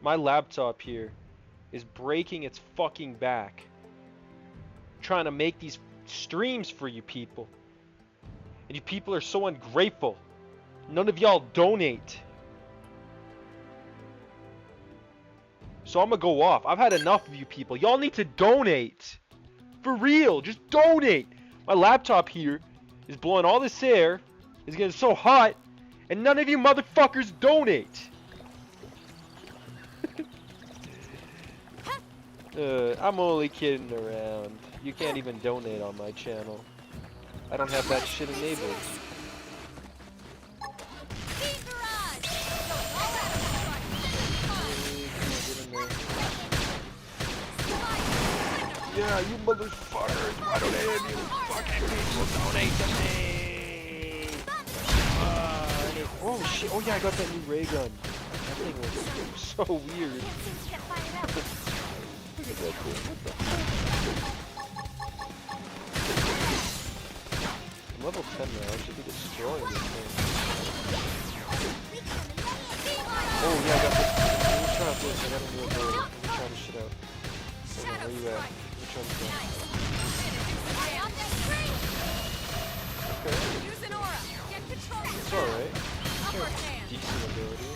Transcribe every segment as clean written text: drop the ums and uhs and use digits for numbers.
My laptop here is breaking its fucking back trying to make these streams for you people. And you people are so ungrateful. None of y'all donate. So I'm gonna go off. I've had enough of you people. Y'all need to donate. For real, just donate. My laptop here is blowing all this air. It's getting so hot. And none of you motherfuckers donate. I'm only kidding around. You can't even donate on my channel. I don't have that shit enabled. Yeah, you motherfuckers, why don't any of you fucking people donate to me? Oh shit, oh yeah, I got that new ray gun. That thing was so weird. Look at that thing, what the fuck? I'm level 10 now, I should be destroying this thing. Oh yeah, I got this. Let me try out this, I got a new ability. Let me try this shit out. Hold on, where you at? Let me try this out. Okay. It's alright. Decent ability.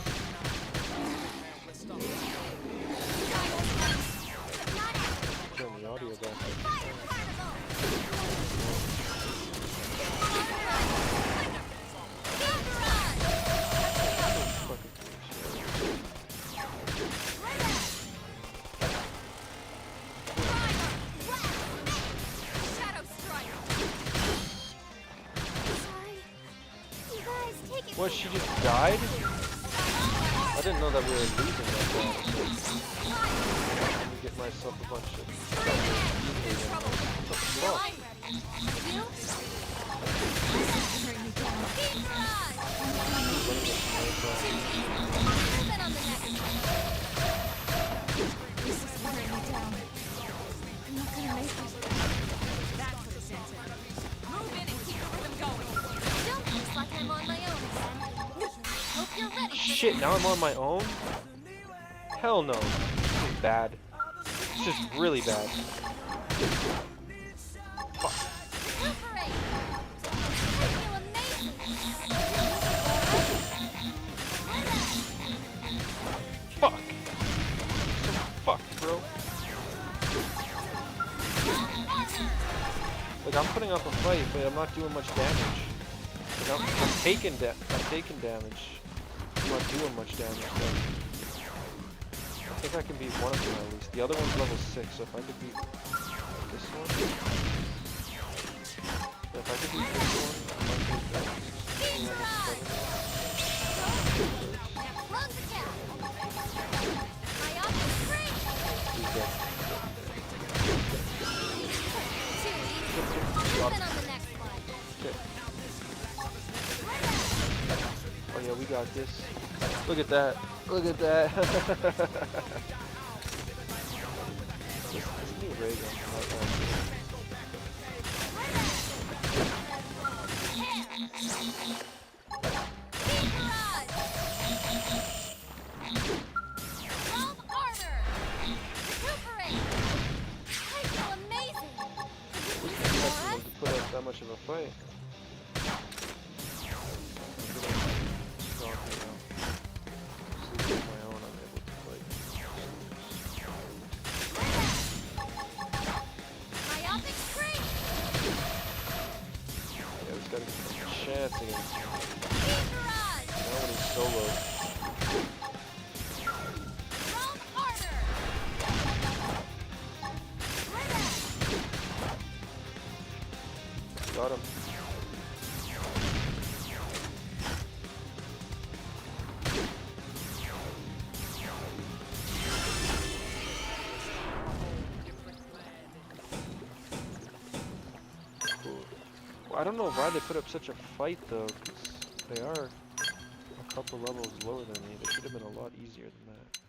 Turn the audio back up. What, she just died? I didn't know that we were losing that battle. Let me get myself a bunch of stuff. What the fuck? Shit, now I'm on my own? Hell no. This is bad. This is really bad. Fuck. Fuck. So fucked, bro. Like, I'm putting up a fight, but I'm not doing much damage. Like, I'm taking damage. I'm not doing much damage though. I think I can beat one of them at least. The other one's level 6, so if I could beat this one... If I could beat this one, I might beat that. Okay. Oh yeah, we got this. Look at that. Look at that. This new ray gun. To put up that much of a fight. Chance against him. Now when he's solo. Got him. I don't know why they put up such a fight though, because they are a couple levels lower than me. They should have been a lot easier than that.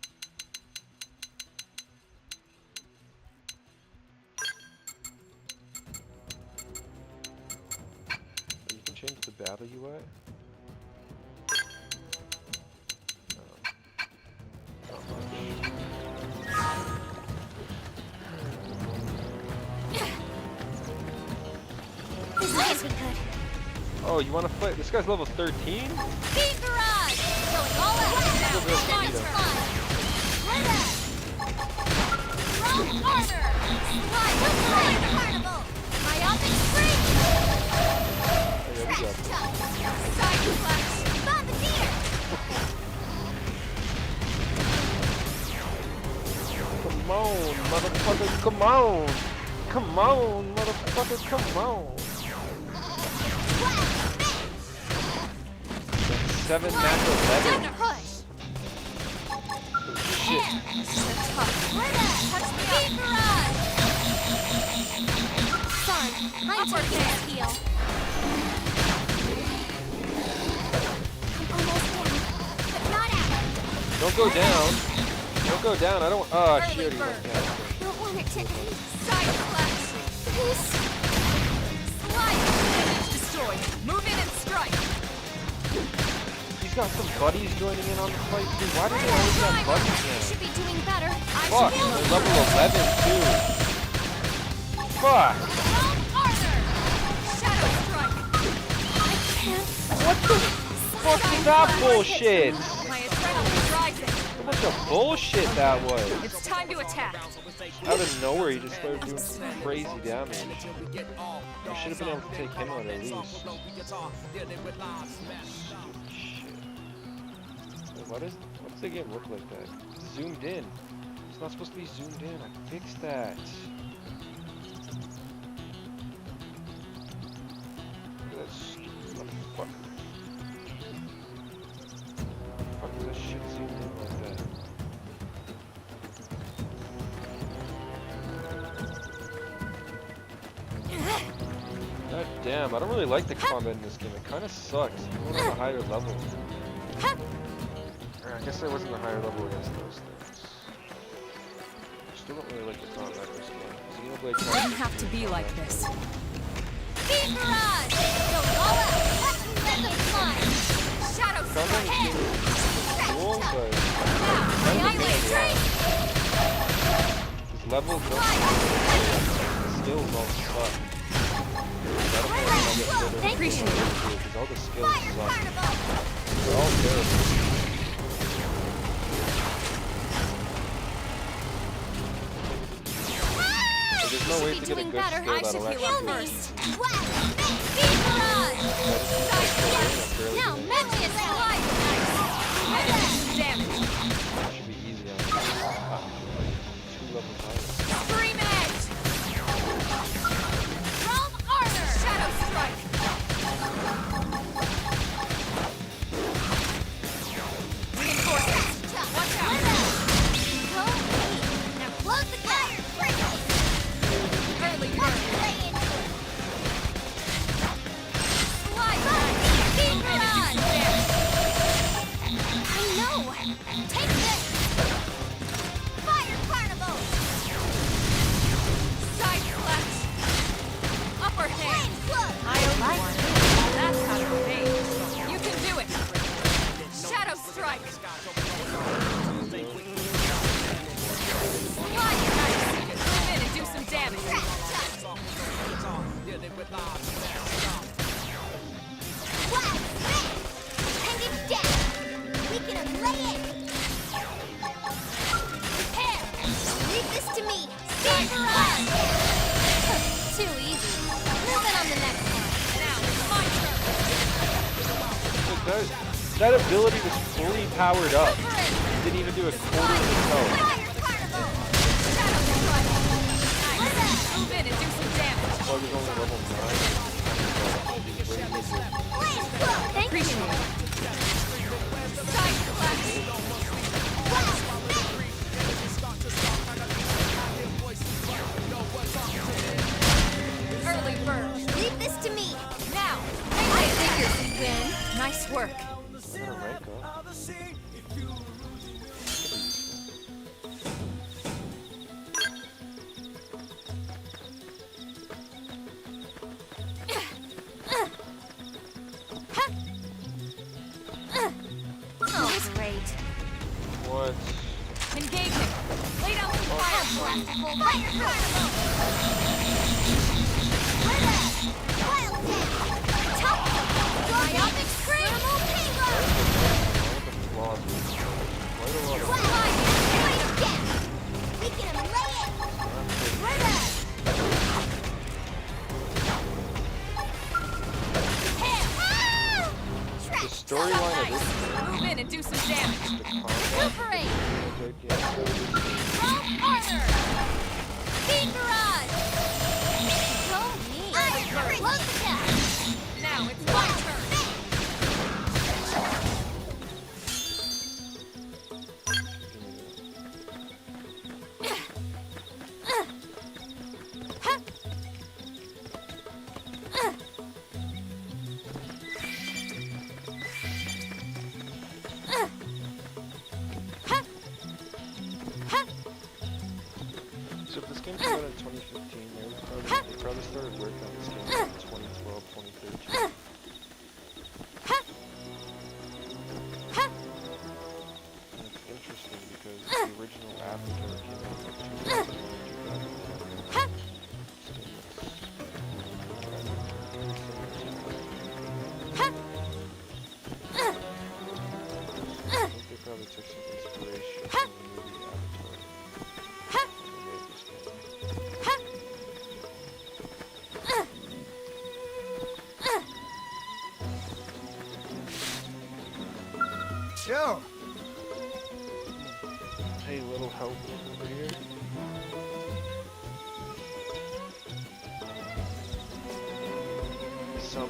You can change the battle UI. Not much. Should be good. Oh, you want to fight? This guy's level 13? Beam barrage! Going all out now. Fine turn. Roll harder! Slide the carnival! Myopic spring! There we go. Side flash! Bombardier! Come on, motherfucker, come on! Come on, motherfucker, come on! 7 natural 11. Push! Shit. Touch me up! Barrage! Sorry, I'm taking this heal. I'm almost down, but not out. Don't go down. Don't go down. I don't. Oh, she already went down. I don't want it to end. Side flash! Please! Slide! Image destroyed. Move in and strike! He's got some buddies joining in on the fight too. Why do they always have buddies You now? should be doing better. Fuck, they're level 11 too. Fuck. Harder! Shadow strike! I can't. What the fuck is that bullshit? My adrenaline's rising. How much of bullshit that was. It's time to attack. Out of nowhere, he just started doing some crazy damage. You should have been able to take him out at least. Why does the game look like that? It's zoomed in. It's not supposed to be zoomed in. I fixed that. Look at that stupid motherfucker. Fuck is that shit zoomed in like that? God damn, I don't really like the combat in this game. It kind of sucks. Even on a higher level. I guess I wasn't a higher level against those things. Still don't really like the combat in this game. Xenoblade It didn't have to be like this. Beam barrage! Go all out! Let them fly! Shadow combat strike! in this game is cool, but Annihilate train! his levels don't the skills all suck. Appreciate it. Because all the skills Fire suck. carnival! They're all terrible. There's no way to get a doing good better. skill I should that'll heal actually first. Beam barrage! Side flash! Now Metrius slide! Damage! should be easy on 2 levels higher. Scream edge! Realm armor! Shadow strike! Reinforcements! Watch out! Now close the gap! Early burn! Slide! Beam barrage! I know! Take this! Fire carnival! Side flash! Upper hand! I like it! That's how to evade! You can do it! Shadow strike! Slide your knife! Move in and do some damage! And it's dead! We can lay it! Here! Leave this to me! Beam barrage! Too easy. Moving on the next one. Now, it's my turn. That ability was fully powered up. It didn't even do a quarter of its health. Fire carnival! Shadow strike! Nice. Move in and do some damage. Bug is only level 9. Appreciate it. Side flash! Early bird. Leave this to me. Now, I figured you'd win. Nice work. I'm gonna rank up. Oh, great. What? Engaging. Lay down some fire blast. Fire carnival. Wild obvious. Quite a lot of We can lay it! Right up! the storyline of this Move in and do some damage. the combat. Recuperate! Yeah, Roll armor! Speed barrage! Go me! Close the gap! Now it's my turn. So if this game came out in 2015, they probably started working on this game in 2012, 2013. And it's interesting because the original Avatar came out in 2010. I think they probably took some inspiration from the movie Avatar when they made this game. Joe! Hey, little help over here. Some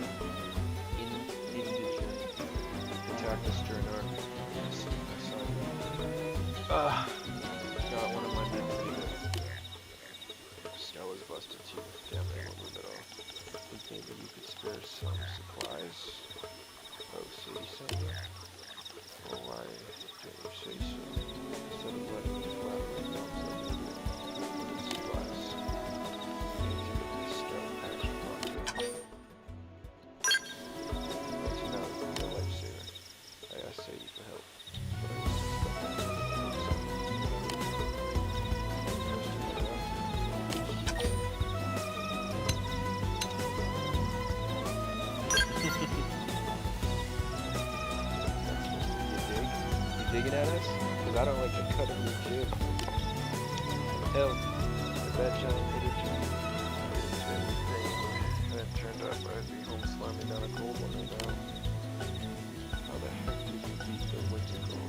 indigent attacked us during our assignment. Got one of my men leaving. Snow was busted too. Damn, they won't move at all. Think maybe you could spare some supplies. Oh, so you sent me? Well, why don't you say so? Instead of letting me flat my thumbs up and doing supplies. I need to get this stone patch pocket. That's not a lifesaver. I asked Sadie for help, but I wasn't stuck. Digging at us? Because I don't like the cut of your jib. Hell, if that giant hit a jib, and it turned out I'd be home slamming down a cold one right now. How the heck did you beat the Whimsical?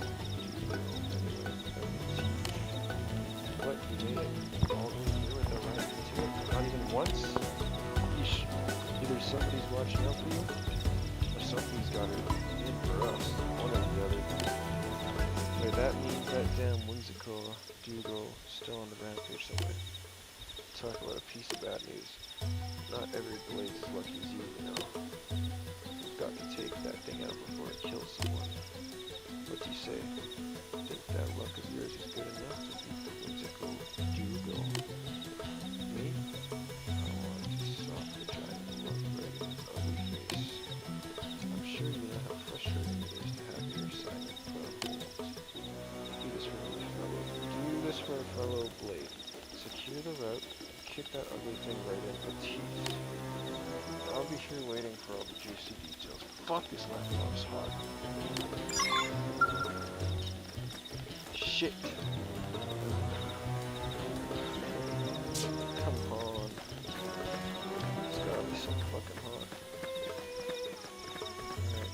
What? You made it all the way through with the right into it? Not even once? Yeesh. Either somebody's watching out for you, or something's got it in for us. One or the other. Wait, that means that damn whimsical Dougal still on the rampage somewhere. Talk about a piece of bad news. Not every blaze as lucky as you know. You've got to take that thing out before it kills someone. What do you say? Think that luck of yours is good enough to beat the whimsical Dougal? Me? I want to sock the giant look right in his ugly face. I'm sure you know how frustrating it is to have your assignment put on hold. Do this for a fellow blade. Secure the route and kick that ugly thing right in the teeth. I'll be here waiting for all the juicy details. Fuck, this laptop's hot. Shit. Come on. It's gotta be so fucking hot. Alright.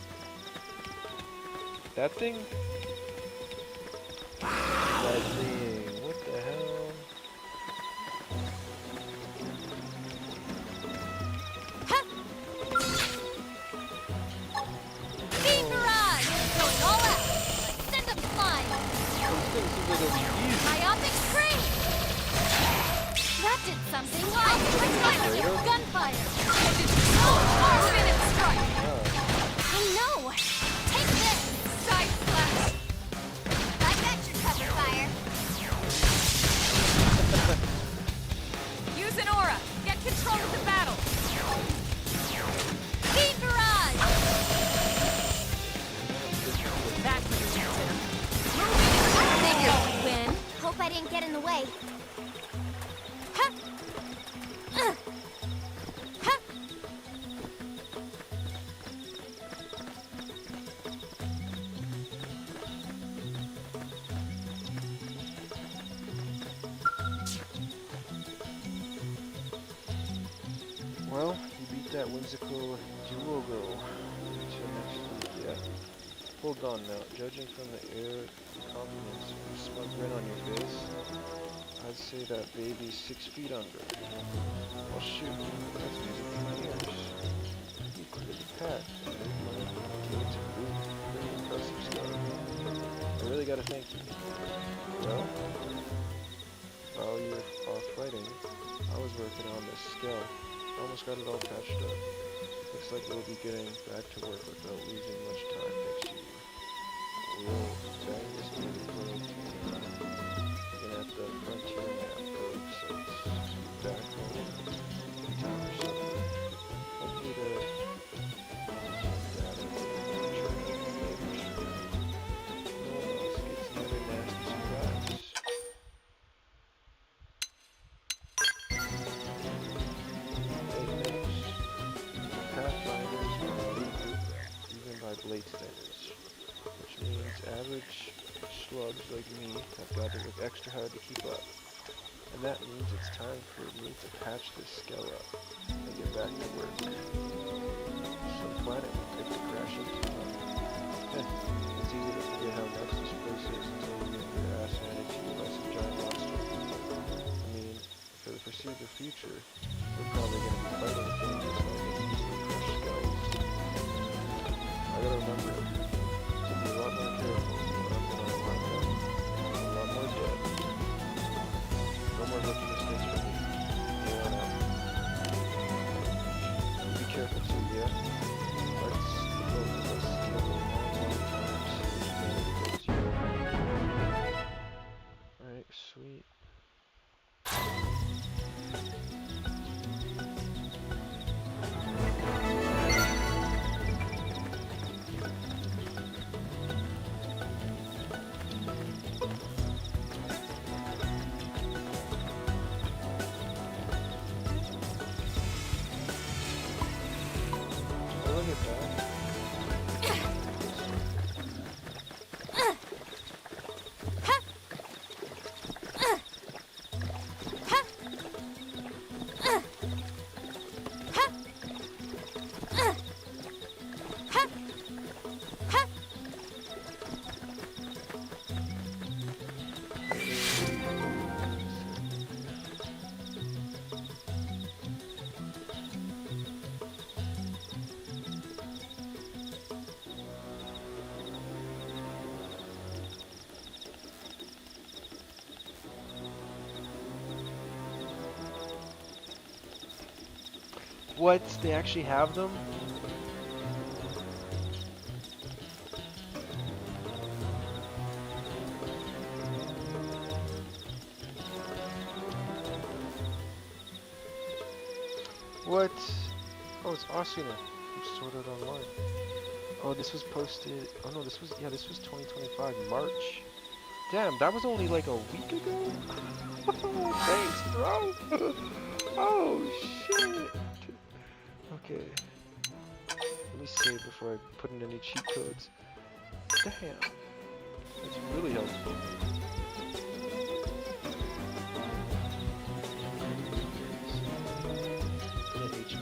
That thing? That thing. What the hell? Speed barrage! Going all out! Send them flying! This thing seems like it'll be easy. Myopic scream! That did something! I'll gunfire! Minute strike. Ah. I know! Take this! Side slash. I got your cover fire! Use an aura. Get control of the battle. Speed barrage! That could be I think I'll win. Hope I didn't get in the way. whimsical duogo until next week. Yeah. Hold on now. Judging from the air, confidence, and smug grin on your face, I'd say that baby's 6 feet under. Well, shoot, that's music to my ears. You cleared the path and moved my way to boot. Pretty impressive stuff. I really gotta thank you. Well, while you were off fighting, I was working on this skill. Almost got it all patched up. Looks like we'll be getting back to work without losing much time next year. We'll bang this baby world looking at the frontier map probe sites back home. Time for something. Hopefully to data no one else gets another nasty surprise. Pathfinders are an elite group, even by Blade standards, which means average slugs like me have got to work extra hard to keep up. And that means it's time for me to patch this skill up and get back to work. Some planet we picked to crash into. It's easy to forget how nuts this place is until you get your ass handed to you by some giant monster. I mean, for the foreseeable future, we're probably going to be fighting things like crushed skulls. I gotta remember to be a lot more careful or I'm gonna wind up a lot more dead. No more rookie mistakes for me. Here on out. Be careful too, yeah? Let's both of us kill a long time since Alright, sweet. Look at that. What? They actually have them? What? Oh, it's Asuna. It's sorted online. Oh, this was posted. Oh no, this was 2025 March. Damn, that was only like a week ago. Thanks, bro. Oh shit. Okay. Let me save before I put in any cheat codes. Damn. That's really helpful. HP.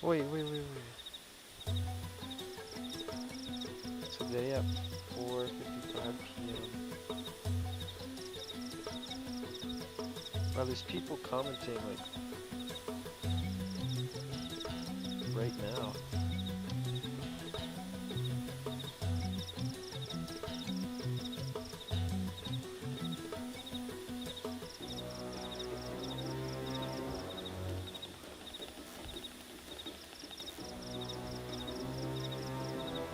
Wait. Today at 4:55 p.m. Wow, there's people commenting like right now.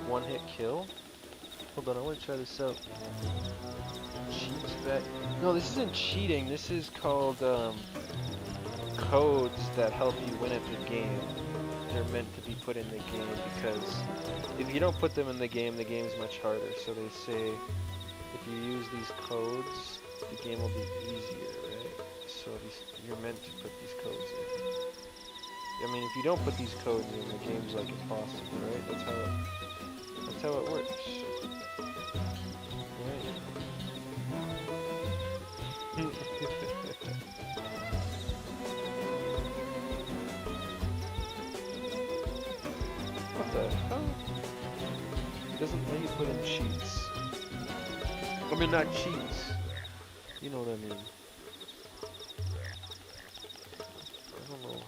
One hit kill? Hold on, I want to try this out. Cheats back. No, this isn't cheating. This is called codes that help you win at the game. They're meant to be put in the game because if you don't put them in the game is much harder. So they say if you use these codes, the game will be easier, right? So you're meant to put these codes in. I mean, if you don't put these codes in, the game's like impossible, right? That's how it works. Right. What the hell? It doesn't let you put in cheats. I mean, not cheats. You know what I mean. I don't know.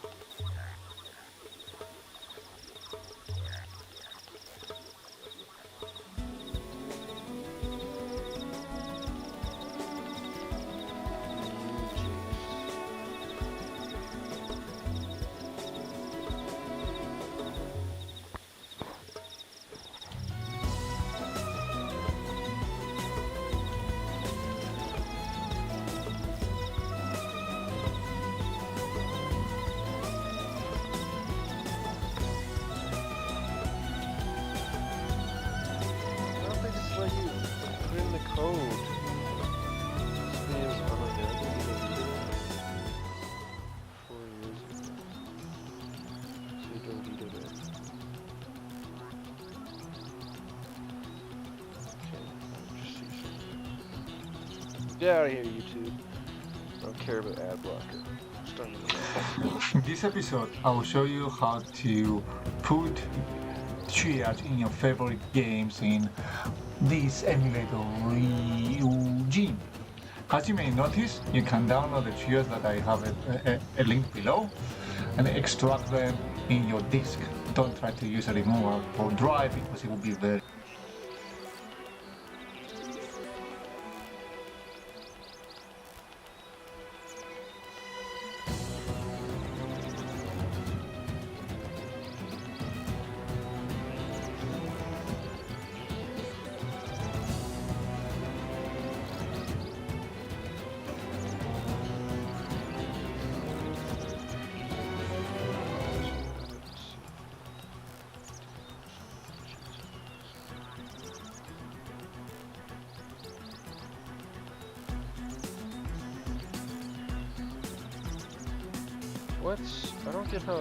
Get out of here, YouTube. I don't care about ad blocker. In this episode, I will show you how to put triage in your favorite games in this emulator Ryujin. As you may notice, you can download the triage that I have a link below and extract them in your disk. Don't try to use a remover or drive because it will be very What? I don't get how... I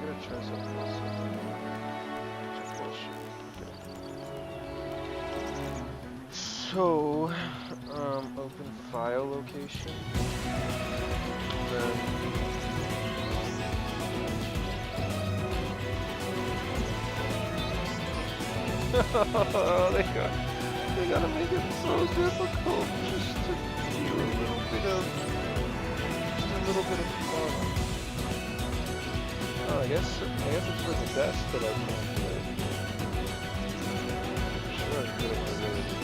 gotta try something else. So, open file location. Then... They gotta make it so difficult just to do a little bit of fun. Oh, I guess it's for the best that I can do it. I'm sure I'm good at my really good.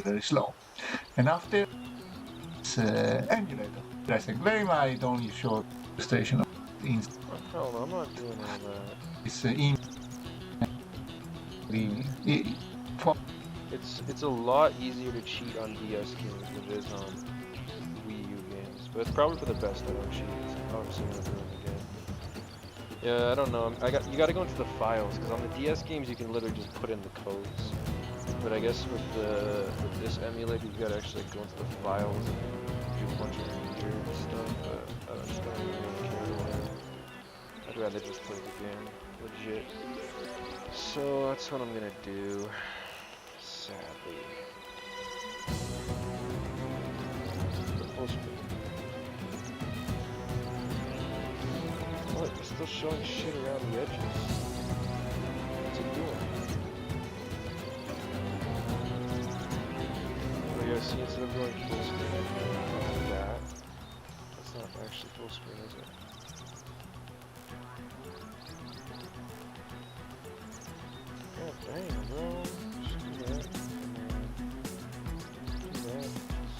very slow. And after it's emulator pressing very I only show station Hell no, I'm not doing all that. it's in For It's a lot easier to cheat on DS games than it is on Wii U games, but it's probably for the best I don't cheat. Obviously, I'm not doing it again. Yeah, I don't know. You gotta go into the files because on the DS games you can literally just put in the codes. But I guess with this emulator you gotta actually go into the files and do a bunch of weird stuff. But I just don't really care or whatever. I'd rather just play the game legit. So that's what I'm gonna do. Sadly. The full screen. What? It's still showing shit around the edges. What's it doing? Oh yeah, see, instead of going full screen, like that. That's not actually full screen, is it? God damn, bro. Just do that. Do that.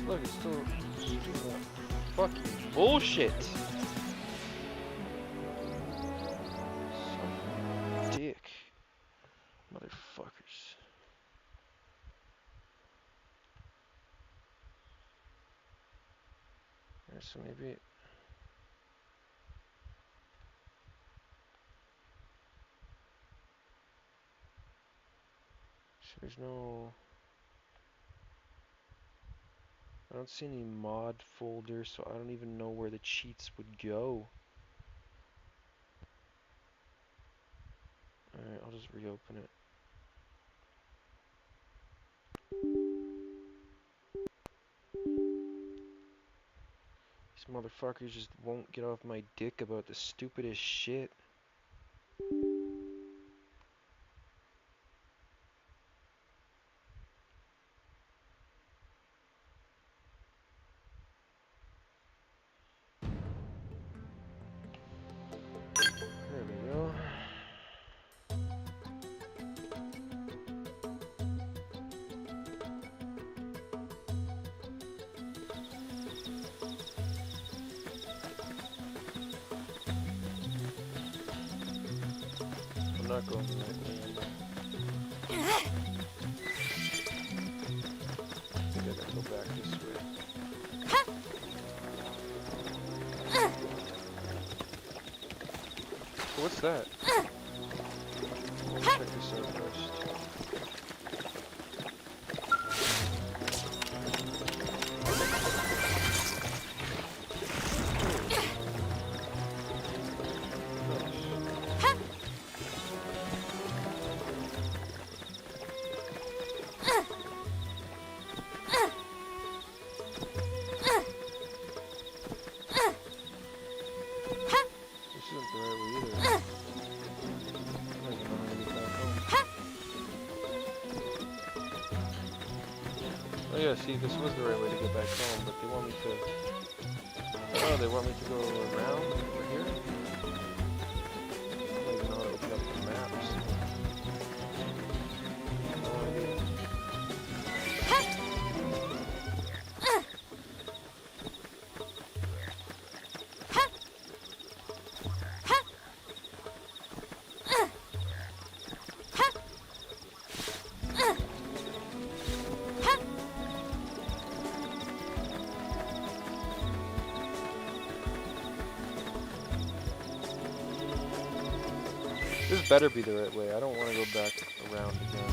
Look, it's still. Just do that. Fucking bullshit! Some dick. Motherfuckers. Alright, so maybe. There's no. I don't see any mod folder, so I don't even know where the cheats would go. Alright, I'll just reopen it. These motherfuckers just won't get off my dick about the stupidest shit. There we go. I'm not going to that way. I think I gotta go back this way. So what's that? Let's check this out first. Oh yeah, see, this was the right way to get back home, but they want me to... Oh, they want me to go around over here? I don't even know how to open up the maps. No idea. This better be the right way. I don't want to go back around again.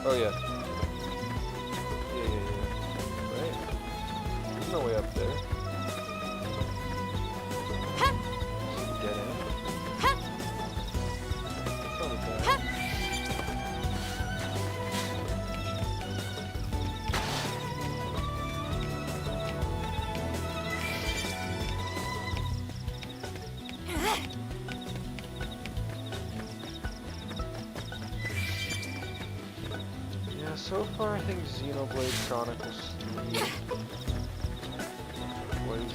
Oh yeah. Yeah. Right? There's no way up there. Dead end. It's only bad. So far, I think Xenoblade Chronicles 3 was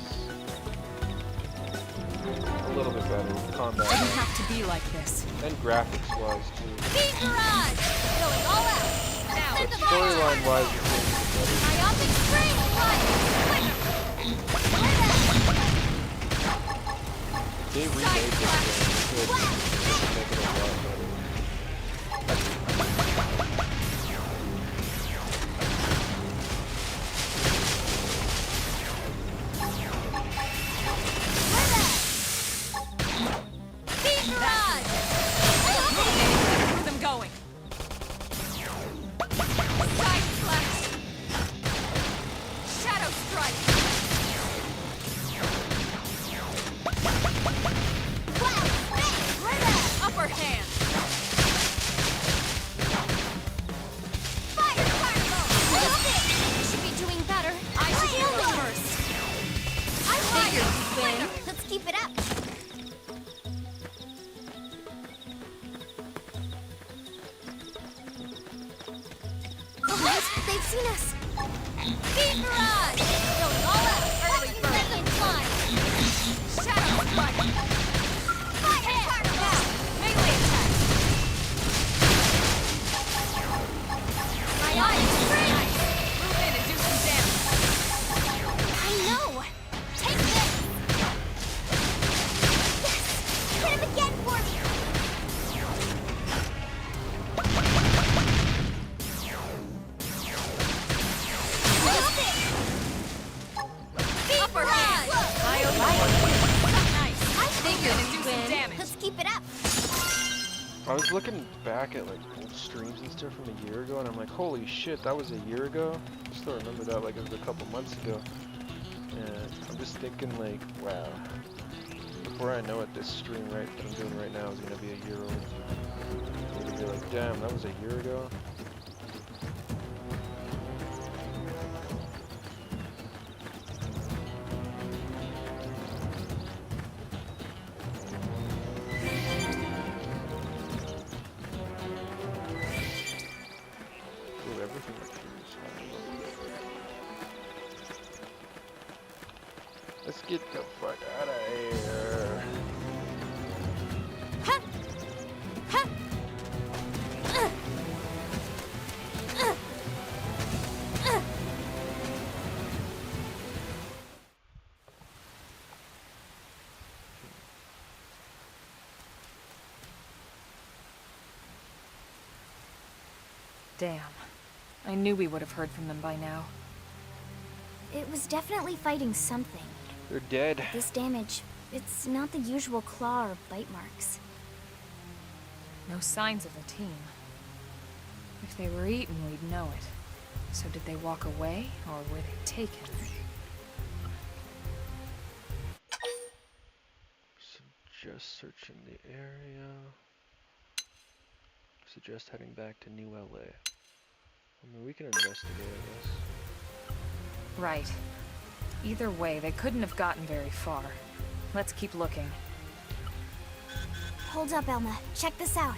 a little bit better with combat. It doesn't have to be like this. And graphics-wise, too. Speed Garage! Going all out! Now, But storyline-wise, it seems better. Myopic Spring! They remade this game. They could make it a lot better. Shadow Strike! Upper hand! Fire Carnival! Move it! You should be doing better. I should Fire heal them Lord. first! I Figure win. win. Let's keep it up. Oh, they've seen us. Beam Barrage! Going all out. Early bird. Let it fly. Shadow Strike! Fire Carnival! Melee attack! My eye is free. Move in and do some damage! I know. Take this. Yes. Hit him again for me. Move it. Beam Upper Barrage! hand. Nice! I Move in and do some win. damage! Let's keep it up. I was looking back at like old streams and stuff from a year ago, and I'm like, holy shit, that was a year ago. I still remember that like it was a couple months ago. And I'm just thinking like, wow. Before I know it, this stream that I'm doing right now is gonna be a year old. I'm gonna be like, damn, that was a year ago. Ooh, everything up here is hot. Let's get the fuck out of here. Ha! Ha! Damn. I knew we would have heard from them by now. It was definitely fighting something. They're dead. This damage, it's not the usual claw or bite marks. No signs of the team. If they were eaten, we'd know it. So did they walk away, or were they taken? Suggest searching the area. Suggest heading back to New LA. I mean, we can investigate, I guess. Right. Either way, they couldn't have gotten very far. Let's keep looking. Hold up, Elma. Check this out.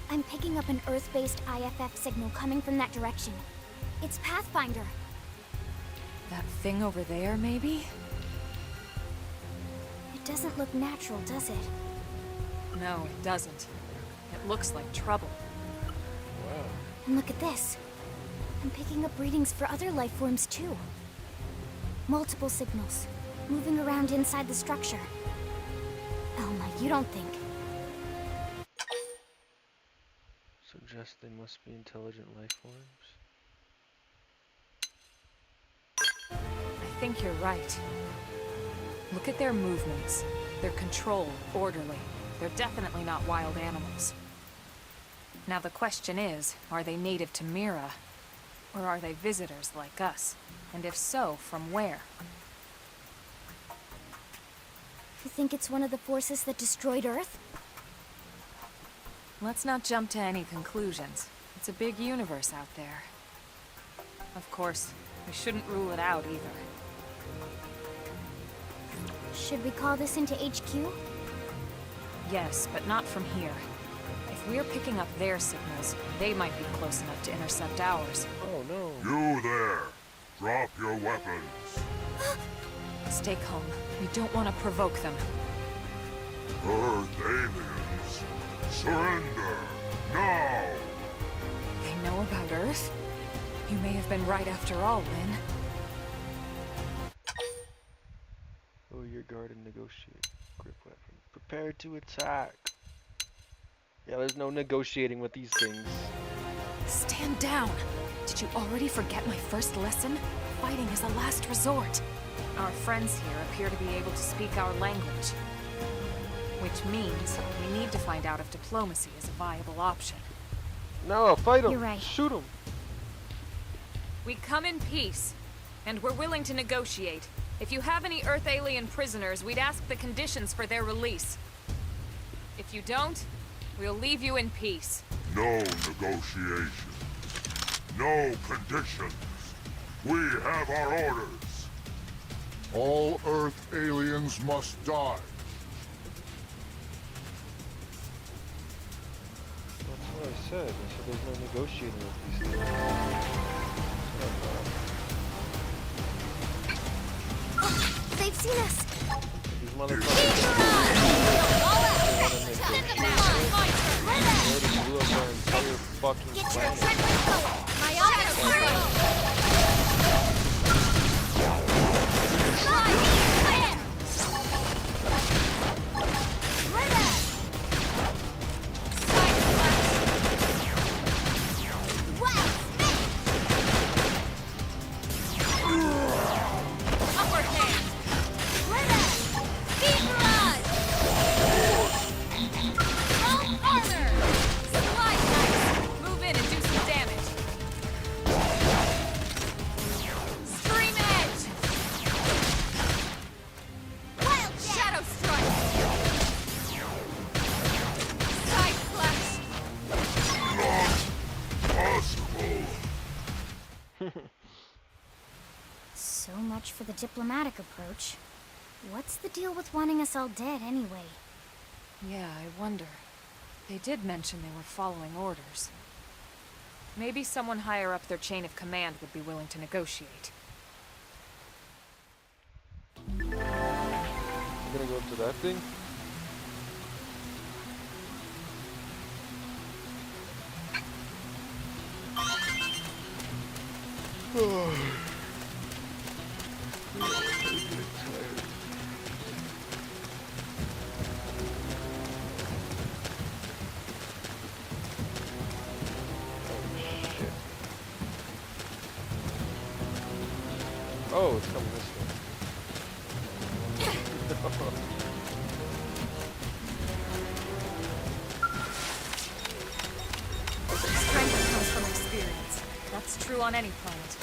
I'm picking up an Earth-based IFF signal coming from that direction. It's Pathfinder. That thing over there, maybe? It doesn't look natural, does it? No, it doesn't. It looks like trouble. Wow. And look at this. I'm picking up readings for other life forms, too. Multiple signals, moving around inside the structure. Elma, you don't think... Suggest they must be intelligent life forms. I think you're right. Look at their movements. They're controlled, orderly. They're definitely not wild animals. Now the question is, are they native to Mira? Or are they visitors like us? And if so, from where? You think it's one of the forces that destroyed Earth? Let's not jump to any conclusions. It's a big universe out there. Of course, we shouldn't rule it out either. Should we call this into HQ? Yes, but not from here. If we're picking up their signals, they might be close enough to intercept ours. Oh no. You there! Drop your weapons! Stay calm. We don't want to provoke them. Earth aliens! Surrender! Now! They know about Earth? You may have been right after all, Lynn. Oh, your guard and negotiate. Grip weapon. Prepare to attack. Yeah, there's no negotiating with these things. Stand down! Did you already forget my first lesson? Fighting is a last resort. Our friends here appear to be able to speak our language. Which means we need to find out if diplomacy is a viable option. No, fight him! You're right. Shoot him! We come in peace. And we're willing to negotiate. If you have any Earth alien prisoners, we'd ask the conditions for their release. If you don't, we'll leave you in peace. No negotiation. No conditions. We have our orders. All Earth aliens must die. That's what I said. I said there's no negotiating with these things. That's what I thought. They've seen us! These motherfuckers. They wanna negotiate. They already blew up our entire fucking Get your planet. adrenaline going! My eyes Move in and do some damage. Stream edge. Wild Shadow strike. Side slash. Not possible. So much for the diplomatic approach. What's the deal with wanting us all dead anyway? Yeah, I wonder. They did mention they were following orders. Maybe someone higher up their chain of command would be willing to negotiate. I'm gonna go up to that thing. Oh, it's coming this way. Strength comes from experience. That's true on any planet.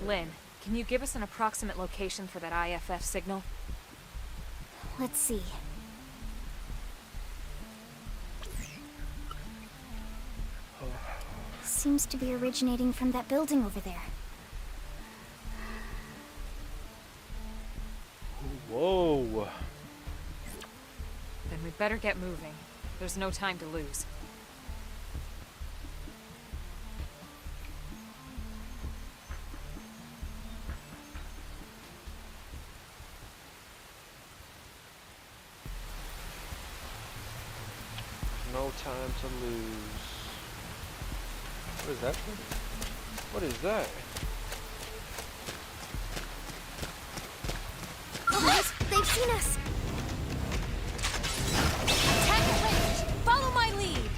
Lynn, can you give us an approximate location for that IFF signal? Let's see. Seems to be originating from that building over there. Whoa. Then we'd better get moving. There's no time to lose. No time to lose. What is that thing? What is that? Guys, they've seen us! Attack the witch! Follow my lead!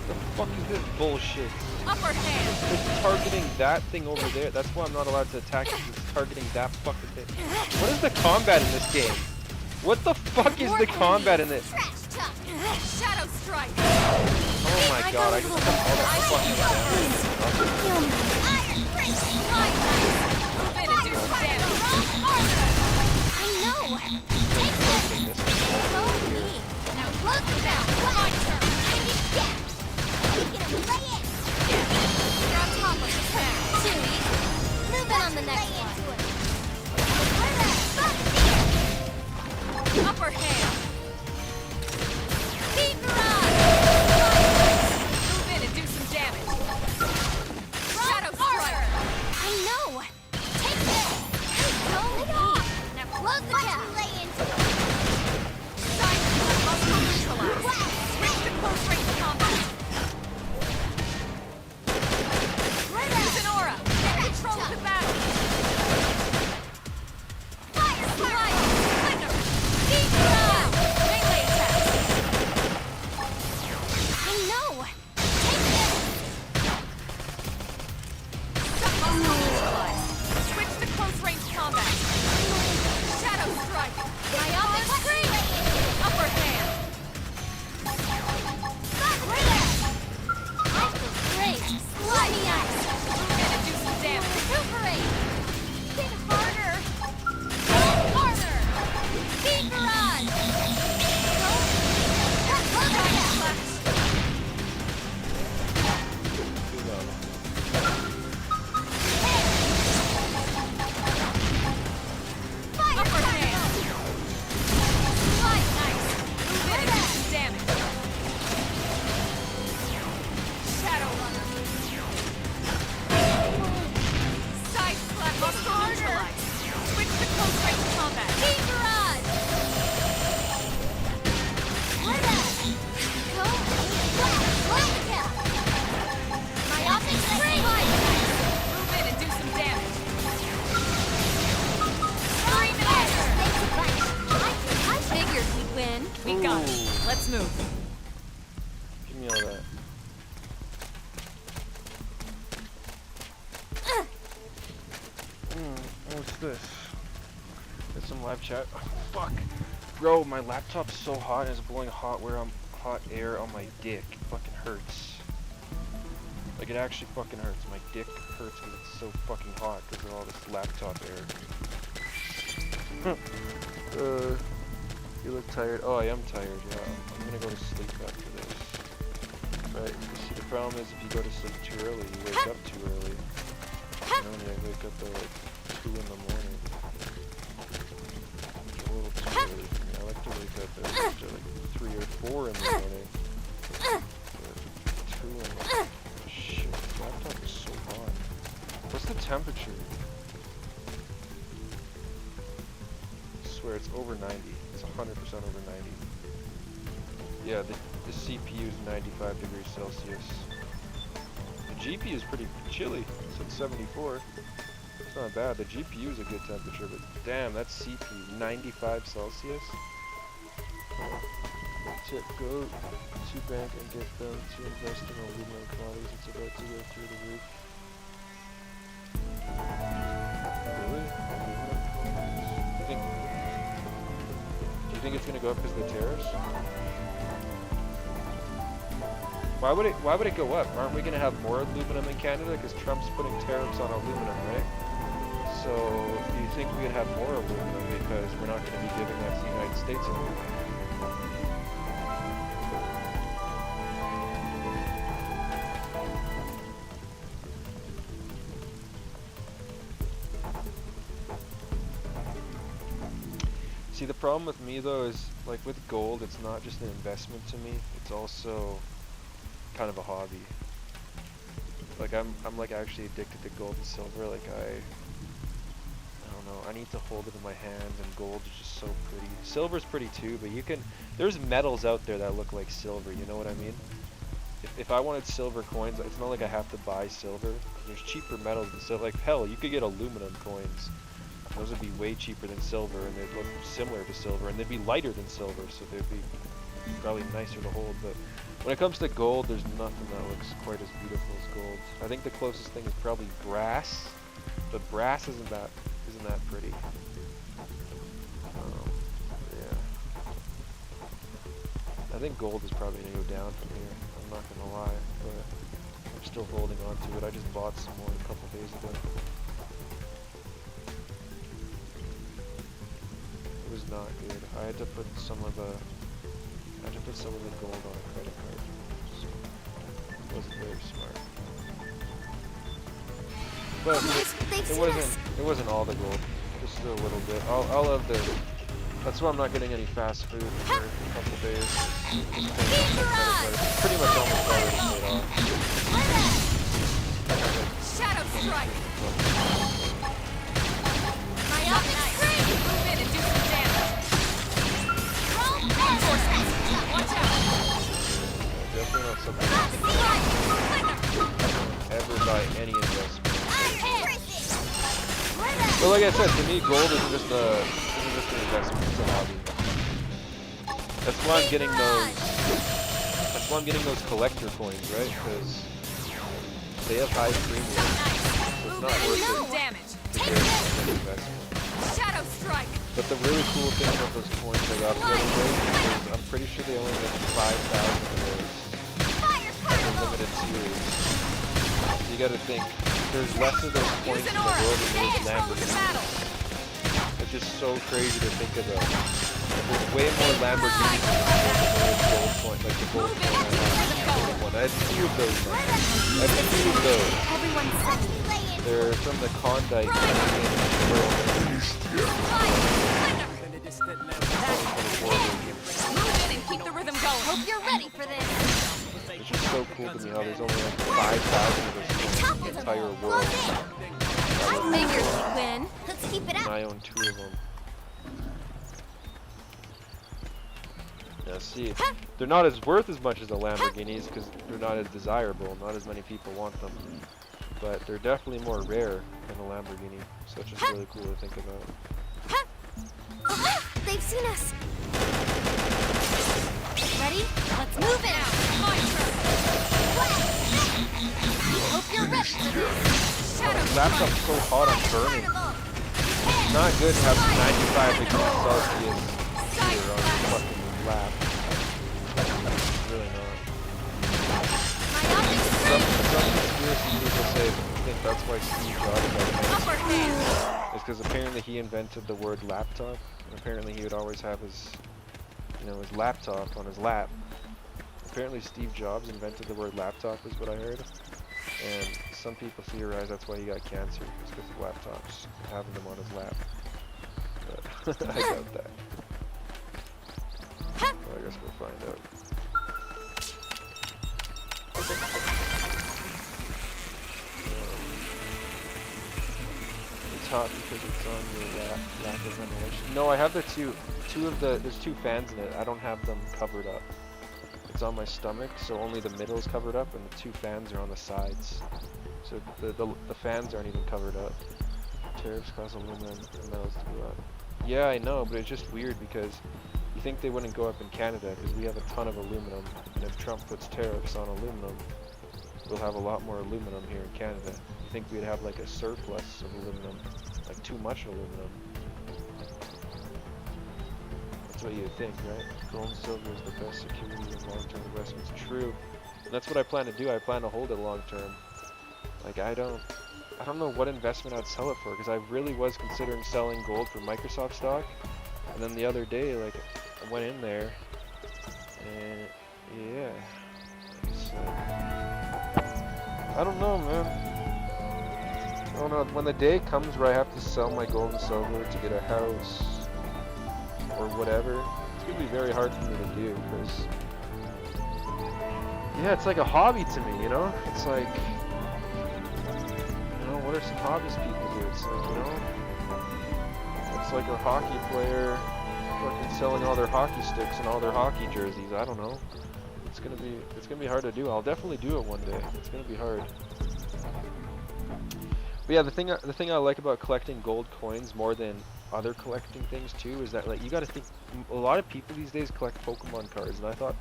What the fuck is this bullshit? Upper hand! It's targeting that thing over there. That's why I'm not allowed to attack it. It's targeting that fucking thing. What is the combat in this game? What the fuck is the combat in this? Trash talk! Shadow strike! Oh my god, I just took all the fucking damage. Iron Prince! Light Knight! Move in and do some damage! I know! Take this! Follow me! Now look now! My turn! Yeah! We can lay it! You're on top of this now! Too easy! Move in on the next one! Upper hand! Speed run! that. What's this? There's some live chat. Oh, fuck. Bro, my laptop's so hot and it's blowing hot air on my dick. It fucking hurts. Like, it actually fucking hurts. My dick hurts because it's so fucking hot because of all this laptop air. You look tired. Oh, I am tired, yeah. I'm gonna go to sleep after this. Right, you see, the problem is if you go to sleep too early, you wake up too early. Normally I wake up at like 2 in the morning. It's a little too early for me. I like to wake up at like 3 or 4 in the morning. But 2 in the morning. Shit, this laptop is so hot. What's the temperature? I swear it's over 90. It's 100% over 90. Yeah, the CPU is 95 degrees Celsius. The GPU is pretty chilly. It's at 74. It's not bad. The GPU is a good temperature, but damn, that's CPU. 95 Celsius? Tip, go to bank and get them to invest in aluminum commodities. It's about to go through the roof. Really? Do you think it's gonna go up because of the tariffs? Why would it go up? Aren't we gonna have more aluminum in Canada because Trump's putting tariffs on aluminum, right? So do you think we would have more aluminum because we're not gonna be giving that to the United States anymore? See, the problem with me though is, like with gold, it's not just an investment to me, it's also kind of a hobby. Like I'm like actually addicted to gold and silver. Like I don't know, I need to hold it in my hand, and gold is just so pretty. Silver's pretty too, but there's metals out there that look like silver, you know what I mean? If I wanted silver coins, it's not like I have to buy silver. There's cheaper metals than silver. Like hell, you could get aluminum coins. Those would be way cheaper than silver, and they'd look similar to silver, and they'd be lighter than silver, so they'd be probably nicer to hold. But when it comes to gold, there's nothing that looks quite as beautiful as gold. I think the closest thing is probably brass, but brass isn't that pretty. Yeah. I think gold is probably gonna go down from here. I'm not gonna lie, but I'm still holding on to it. I just bought some more a couple days ago. It was not good. I had to put some of the gold on a credit card. So it wasn't very smart. But it wasn't all the gold. Just a little bit. I'll have the. That's why I'm not getting any fast food for a couple days. It's pretty much almost already paid off. Shadow strike. Nice. Move in and do some damage. Watch out. Definitely not something I can ever buy any investment. But like I said, to me, gold isn't just an investment; it's a hobby. That's why I'm getting those. That's why I'm getting those collector coins, right? Because they have high premium, so it's not worth it to get an investment. Shadow strike. But the really cool thing about those coins I got the other day is I'm pretty sure they only get 5,000 of those. They're limited series. So you gotta think, there's less of those coins in the world than there is Lamborghinis. It's just so crazy to think about. There's way more Lamborghinis than there is gold coins, like the gold coin I had 2 of those. I have 2 of those. They're from the Klondike world. Move in and keep the rhythm going. Hope you're ready for this. It's just so cool to me how there's only like 5,000 of those in the entire world. I figured we'd win. Let's keep it up. And I own 2 of them. Yeah, see, they're not as worth as much as the Lamborghinis because they're not as desirable. Not as many people want them. But they're definitely more rare than a Lamborghini. So it's just really cool to think about. They've seen us. Ready? Let's move it. My turn. laptop's so hot I'm burning. It's not good to have 95 degrees Celsius heater on your fucking lap. It's really not. Some conspiracy people say think that's why Steve Jobs got famous. It's because apparently he invented the word laptop, and apparently he would always have his, you know, his laptop on his lap. Apparently Steve Jobs invented the word laptop, is what I heard. And some people theorize that's why he got cancer, it's because of laptops having them on his lap. But I doubt that. Well, I guess we'll find out. It's hot because it's on your lap, lack of ventilation. No, I have the there's two fans in it. I don't have them covered up. It's on my stomach, so only the middle is covered up, and the two fans are on the sides. So the fans aren't even covered up. Tariffs cause aluminum and metals to go up. Yeah, I know, but it's just weird because you think they wouldn't go up in Canada because we have a ton of aluminum, and if Trump puts tariffs on aluminum, we'll have a lot more aluminum here in Canada. You think we'd have like a surplus of aluminum, like too much aluminum. That's what you would think, right? Gold and silver is the best security in long-term investments. True. And that's what I plan to do. I plan to hold it long-term. Like I don't know what investment I'd sell it for, because I really was considering selling gold for Microsoft stock. And then the other day, like, I went in there, and yeah, so, I don't know, man. I don't know. When the day comes where I have to sell my gold and silver to get a house or whatever, it's gonna be very hard for me to do, because yeah, it's like a hobby to me, you know? It's like, you know, what are some hobbies people do? It's like, you know, it's like a hockey player fucking selling all their hockey sticks and all their hockey jerseys. I don't know. It's gonna be hard to do. I'll definitely do it one day. It's gonna be hard. But yeah, the thing I like about collecting gold coins more than other collecting things too is that, like, you gotta think, a lot of people these days collect Pokemon cards, and I thought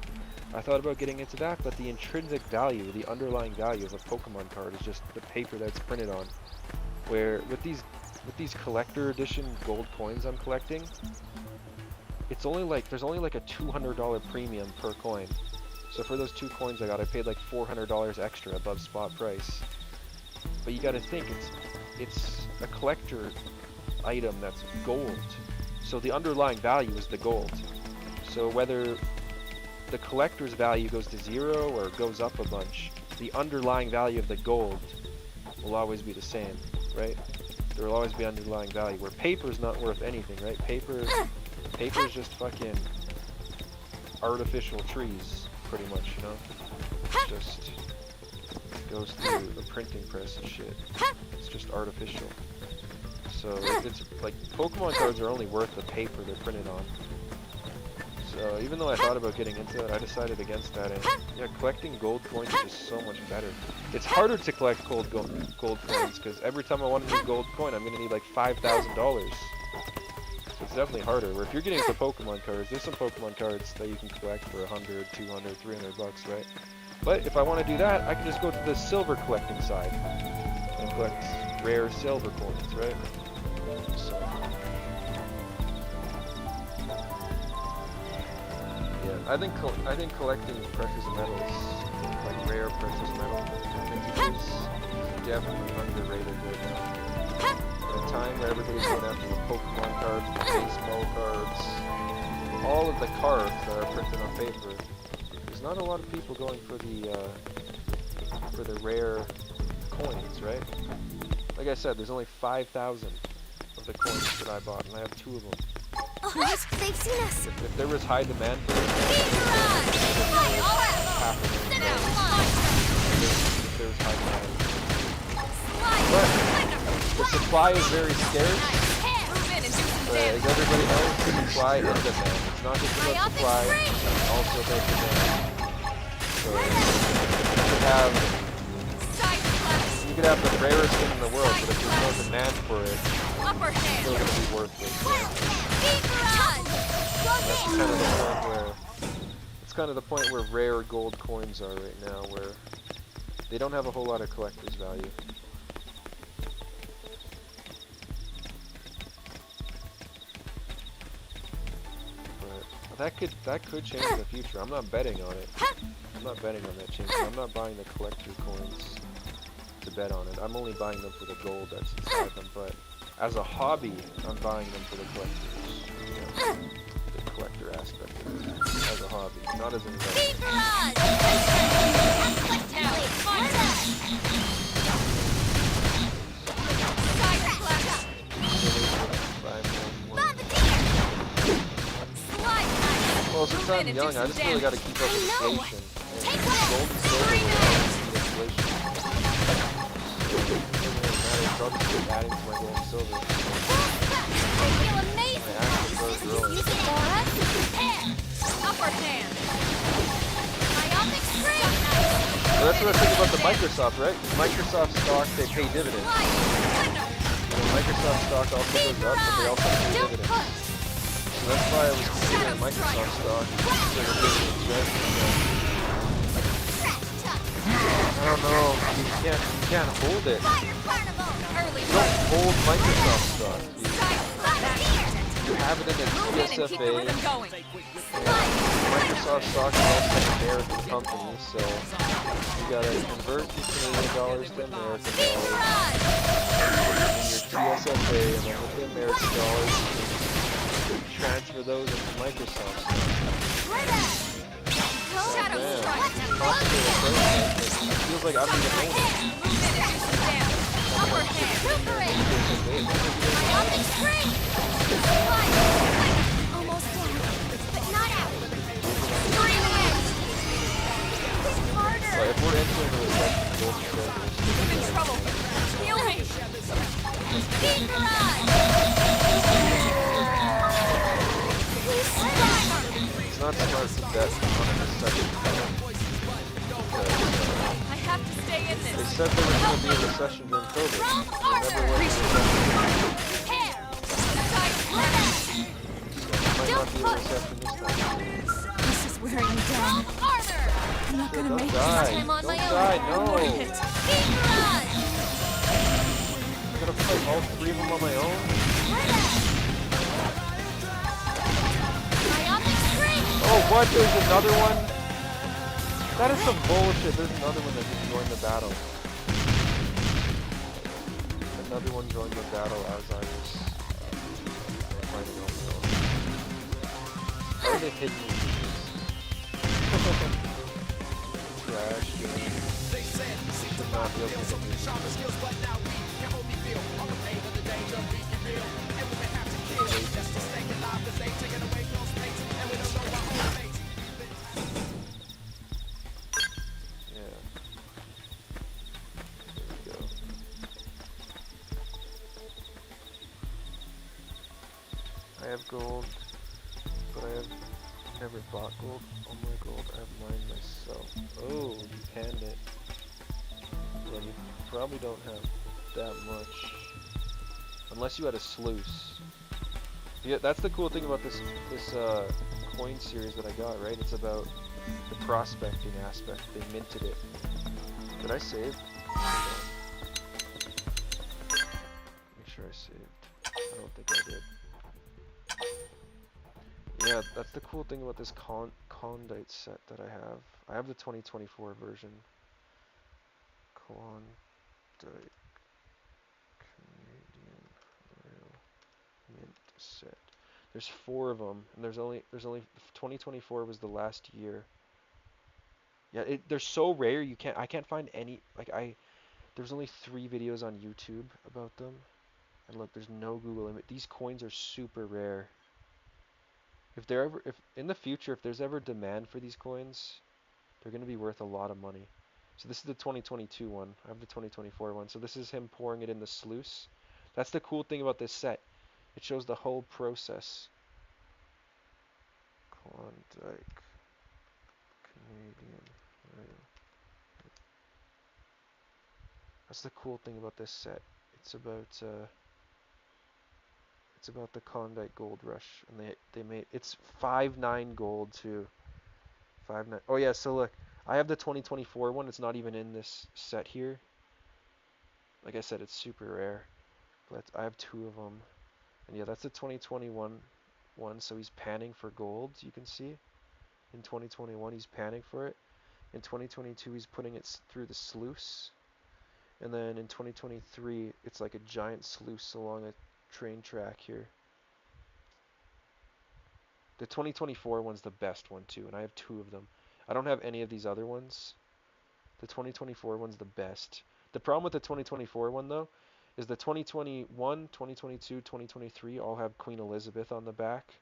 about getting into that, but the intrinsic value, the underlying value of a Pokemon card is just the paper that's printed on. Where with these collector edition gold coins I'm collecting, it's only like, there's only like a $200 premium per coin. So for those 2 coins I paid like $400 extra above spot price. But you gotta think, it's a collector item that's gold. So the underlying value is the gold. So whether the collector's value goes to 0 or goes up a bunch, the underlying value of the gold will always be the same, right? There will always be underlying value, where paper's not worth anything, right? Paper's just fucking artificial trees, pretty much, you know? It just goes through the printing press and shit. It's just artificial. So it's like, Pokemon cards are only worth the paper they're printed on. So even though I thought about getting into it, I decided against that, and yeah, collecting gold coins is just so much better. It's harder to collect gold coins, because every time I want a new gold coin, I'm gonna need like $5,000. So it's definitely harder. Where if you're getting into Pokemon cards, there's some Pokemon cards that you can collect for 100, 200, 300 bucks, right? But if I want to do that, I can just go to the silver collecting side and collect rare silver coins, right? So yeah, I think collecting precious metals, like rare precious metal, is definitely underrated right now. At a time where everybody's going after the Pokemon cards, the baseball cards, all of the cards that are printed on paper, there's not a lot of people going for the rare coins, right? Like I said, there's only 5,000 of the coins that I bought, and I have 2 of them. Oh, they've seen us! If there was high demand for it, if there was high demand. But the supply is very scarce. But as everybody knows, supply is demand. It's not just about supply, it's also about demand. So you could have the rarest thing in the world, but if there's no demand for it, it's still going to be worthless. That's kind of the point where rare gold coins are right now, where they don't have a whole lot of collector's value. That could change in the future. I'm not betting on it. I'm not betting on that changing. I'm not buying the collector coins to bet on it. I'm only buying them for the gold that's inside them. But as a hobby, I'm buying them for the collectors. You know, the collector aspect of it. As a hobby, not as an investment. Well, since I'm young, I just really got to keep up with inflation. And gold and silver will always see inflation. It doesn't really matter, so I'll just keep adding to my gold and silver. My assets are growing. Upper hand. So that's what I think about the Microsoft, right? Microsoft stock, they pay dividends. You know, Microsoft stock also goes up, but they also pay dividends. So that's why I was considering Microsoft stock for the dividends, right? I don't know. You can't hold it. You don't hold Microsoft stock. You have it in the TSFA. Microsoft stock is also an American company, so you gotta convert your Canadian dollars to American dollars in your TSFA, and then with the American dollars, you can transfer those into Microsoft stock. Shadow Man, strike. complicated process, but it feels like I don't even own it. Upper hand. Almost down, but not out. But if we're entering a recession, gold and silver I'm in trouble. Heal me. it's not smart to bet on a recession. I have to stay in They this. said there was going to be a recession during COVID. There never was a recession. So there might not be a recession this time. This is wearing me down. I'm not gonna Don't make die. it. Don't die, no. I'm going to fight all three of them on my own? Oh, what? There's another one? That is some bullshit. There's another one that just joined the battle. Another one joined the battle as I was fighting on my own. Why are they hidden me? Trash. Should not be able to hit me. I have gold, but I have never bought gold. All my gold, I have mine myself. Oh, you panned it. Well, you probably don't have that much. Unless you had a sluice. Yeah, that's the cool thing about this coin series that I got, right? It's about the prospecting aspect. They minted it. Did I save? Make sure I saved. I don't think I did. Yeah, that's the cool thing about this Klondike set that I have. I have the 2024 version. Klondike Canadian Royal Mint set. There's 4 of them, and there's only 2024 was the last year. Yeah, they're so rare. I can't find any. There's only 3 videos on YouTube about them, and look, there's no Google image. These coins are super rare. If in the future, if there's ever demand for these coins, they're going to be worth a lot of money. So this is the 2022 one. I have the 2024 one. So this is him pouring it in the sluice. That's the cool thing about this set. It shows the whole process. Klondike Canadian Royal. That's the cool thing about this set. It's about the Klondike Gold Rush, and they made it's 5.9 gold too. 5.9. Oh yeah, so look, I have the 2024 one. It's not even in this set here. Like I said, it's super rare, but I have 2 of them. And yeah, that's the 2021 one, so he's panning for gold, you can see. In 2021, he's panning for it. In 2022, he's putting it through the sluice. And then in 2023, it's like a giant sluice along a train track here. The 2024 one's the best one too, and I have 2 of them. I don't have any of these other ones. The 2024 one's the best. The problem with the 2024 one though is the 2021, 2022, 2023 all have Queen Elizabeth on the back.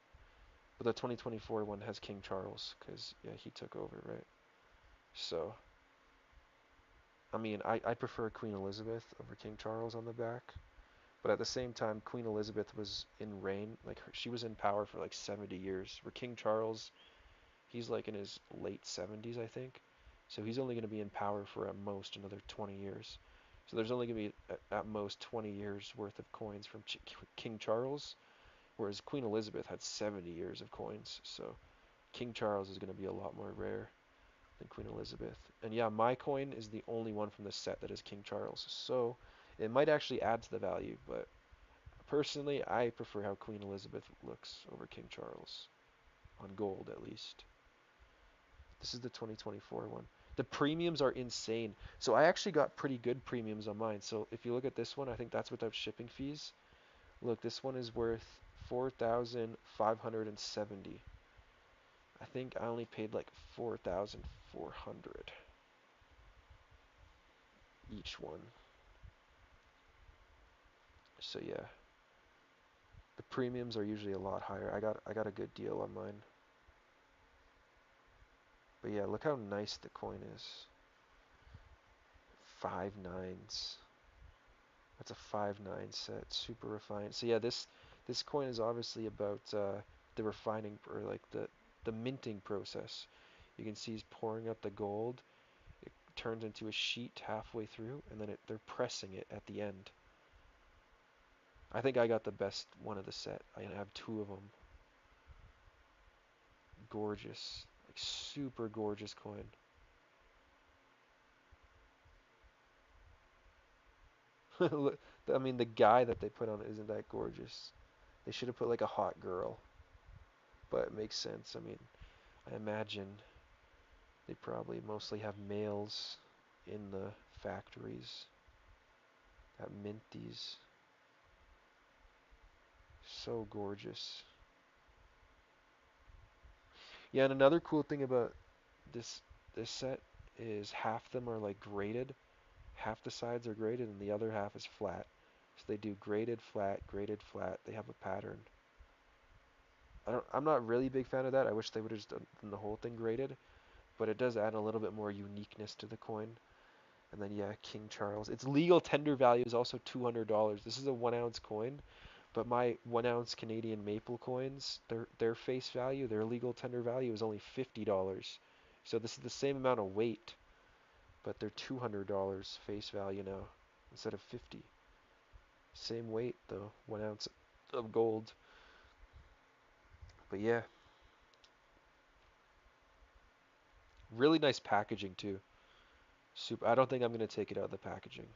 But the 2024 one has King Charles because yeah, he took over, right? So I mean, I prefer Queen Elizabeth over King Charles on the back. But at the same time, Queen Elizabeth was in reign, like she was in power for like 70 years. Where King Charles, he's like in his late 70s, I think. So he's only going to be in power for at most another 20 years. So there's only going to be at most 20 years worth of coins from King Charles, whereas Queen Elizabeth had 70 years of coins. So King Charles is going to be a lot more rare than Queen Elizabeth. And yeah, my coin is the only one from the set that is King Charles. So it might actually add to the value, but personally, I prefer how Queen Elizabeth looks over King Charles. On gold, at least. This is the 2024 one. The premiums are insane. So I actually got pretty good premiums on mine. So if you look at this one, I think that's without shipping fees. Look, this one is worth 4,570. I think I only paid like 4,400 each one. So yeah. The premiums are usually a lot higher. I got a good deal on mine. But yeah, look how nice the coin is. 5 nines. That's a 5-9 set, super refined. So yeah, this coin is obviously about the refining or like the minting process. You can see he's pouring up the gold. It turns into a sheet halfway through, and then they're pressing it at the end. I think I got the best one of the set. I have 2 of them. Gorgeous, like super gorgeous coin. I mean, the guy that they put on it isn't that gorgeous. They should have put like a hot girl. But it makes sense. I mean, I imagine they probably mostly have males in the factories that mint these. So gorgeous. Yeah, and another cool thing about this set is half them are like graded. Half the sides are graded and the other half is flat. So they do graded, flat, graded, flat. They have a pattern. I'm not really a big fan of that. I wish they would have just done the whole thing graded, but it does add a little bit more uniqueness to the coin. And then yeah, King Charles. Its legal tender value is also $200. This is a 1-ounce coin, but my 1-ounce Canadian maple coins, their face value, their legal tender value is only $50. So this is the same amount of weight, but they're $200 face value now instead of 50. Same weight though, 1 ounce of gold. But yeah, really nice packaging too. Super. I don't think I'm gonna take it out of the packaging.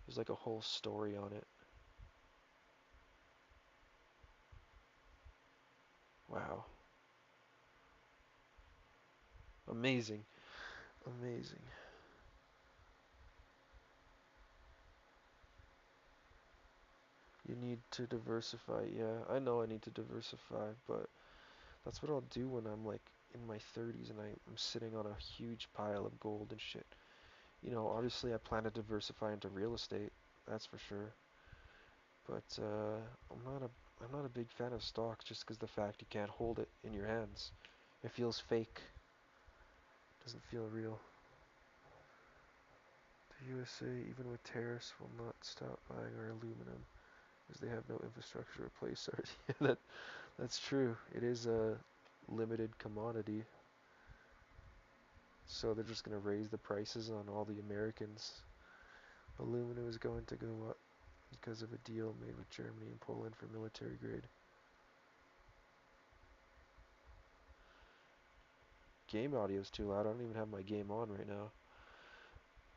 There's like a whole story on it. Wow. Amazing. Amazing. You need to diversify. Yeah, I know I need to diversify, but that's what I'll do when I'm like in my 30s and I'm sitting on a huge pile of gold and shit. You know, obviously I plan to diversify into real estate, that's for sure. But I'm not a big fan of stocks just because the fact you can't hold it in your hands. It feels fake. Doesn't feel real. The USA, even with tariffs, will not stop buying our aluminum as they have no infrastructure to replace ours. Yeah, that's true. It is a limited commodity. So they're just going to raise the prices on all the Americans. Aluminum is going to go up because of a deal made with Germany and Poland for military grade. Game audio is too loud. I don't even have my game on right now.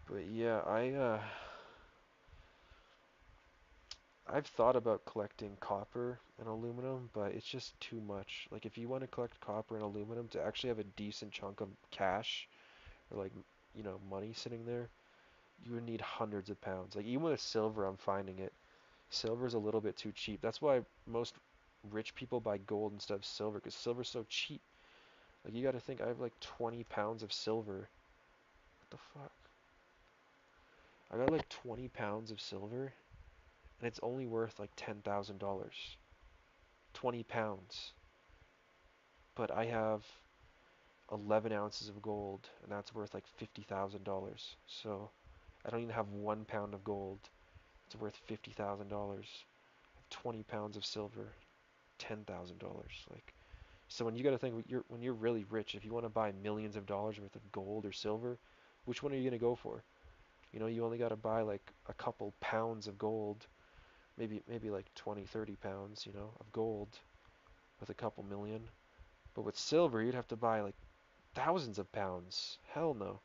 But yeah, I've thought about collecting copper and aluminum, but it's just too much. Like if you want to collect copper and aluminum to actually have a decent chunk of cash or like, you know, money sitting there, you would need hundreds of pounds. Like even with silver, I'm finding it. Silver is a little bit too cheap. That's why most rich people buy gold instead of silver, because silver's so cheap. Like you got to think, I have like 20 pounds of silver. What the fuck? I got like 20 pounds of silver, and it's only worth like $10,000. 20 pounds. But I have 11 ounces of gold, and that's worth like $50,000. So I don't even have 1 pound of gold. It's worth $50,000. 20 pounds of silver, $10,000. Like, so when you got to think when you're really rich, if you want to buy millions of dollars worth of gold or silver, which one are you gonna go for? You know, you only got to buy like a couple pounds of gold, maybe like 20, 30 pounds, you know, of gold with a couple million. But with silver, you'd have to buy like thousands of pounds. Hell no.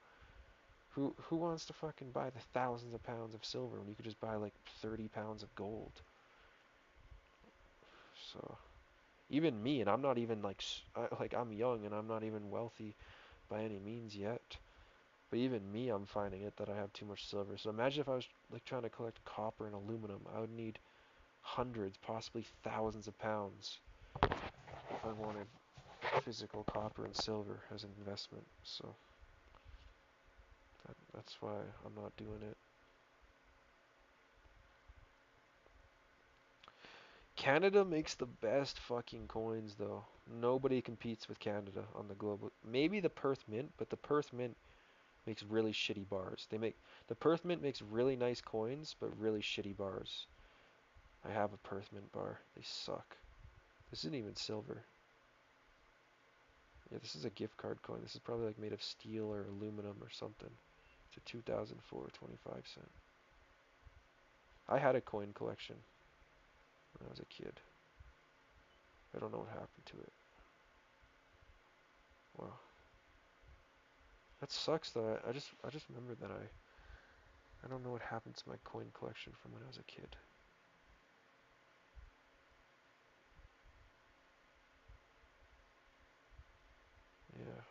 Who wants to fucking buy the thousands of pounds of silver when you could just buy like 30 pounds of gold? So even me, and I'm not even like I'm young and I'm not even wealthy by any means yet. But even me, I'm finding it that I have too much silver. So imagine if I was like trying to collect copper and aluminum, I would need hundreds, possibly thousands of pounds if I wanted physical copper and silver as an investment. So that's why I'm not doing it. Canada makes the best fucking coins though. Nobody competes with Canada on the global. Maybe the Perth Mint, but the Perth Mint makes really shitty bars. The Perth Mint makes really nice coins, but really shitty bars. I have a Perth Mint bar. They suck. This isn't even silver. Yeah, this is a gift card coin. This is probably like made of steel or aluminum or something. It's a 2004 25¢. I had a coin collection when I was a kid. I don't know what happened to it. Wow. That sucks though. I just remember that I don't know what happened to my coin collection from when I was a kid. Yeah,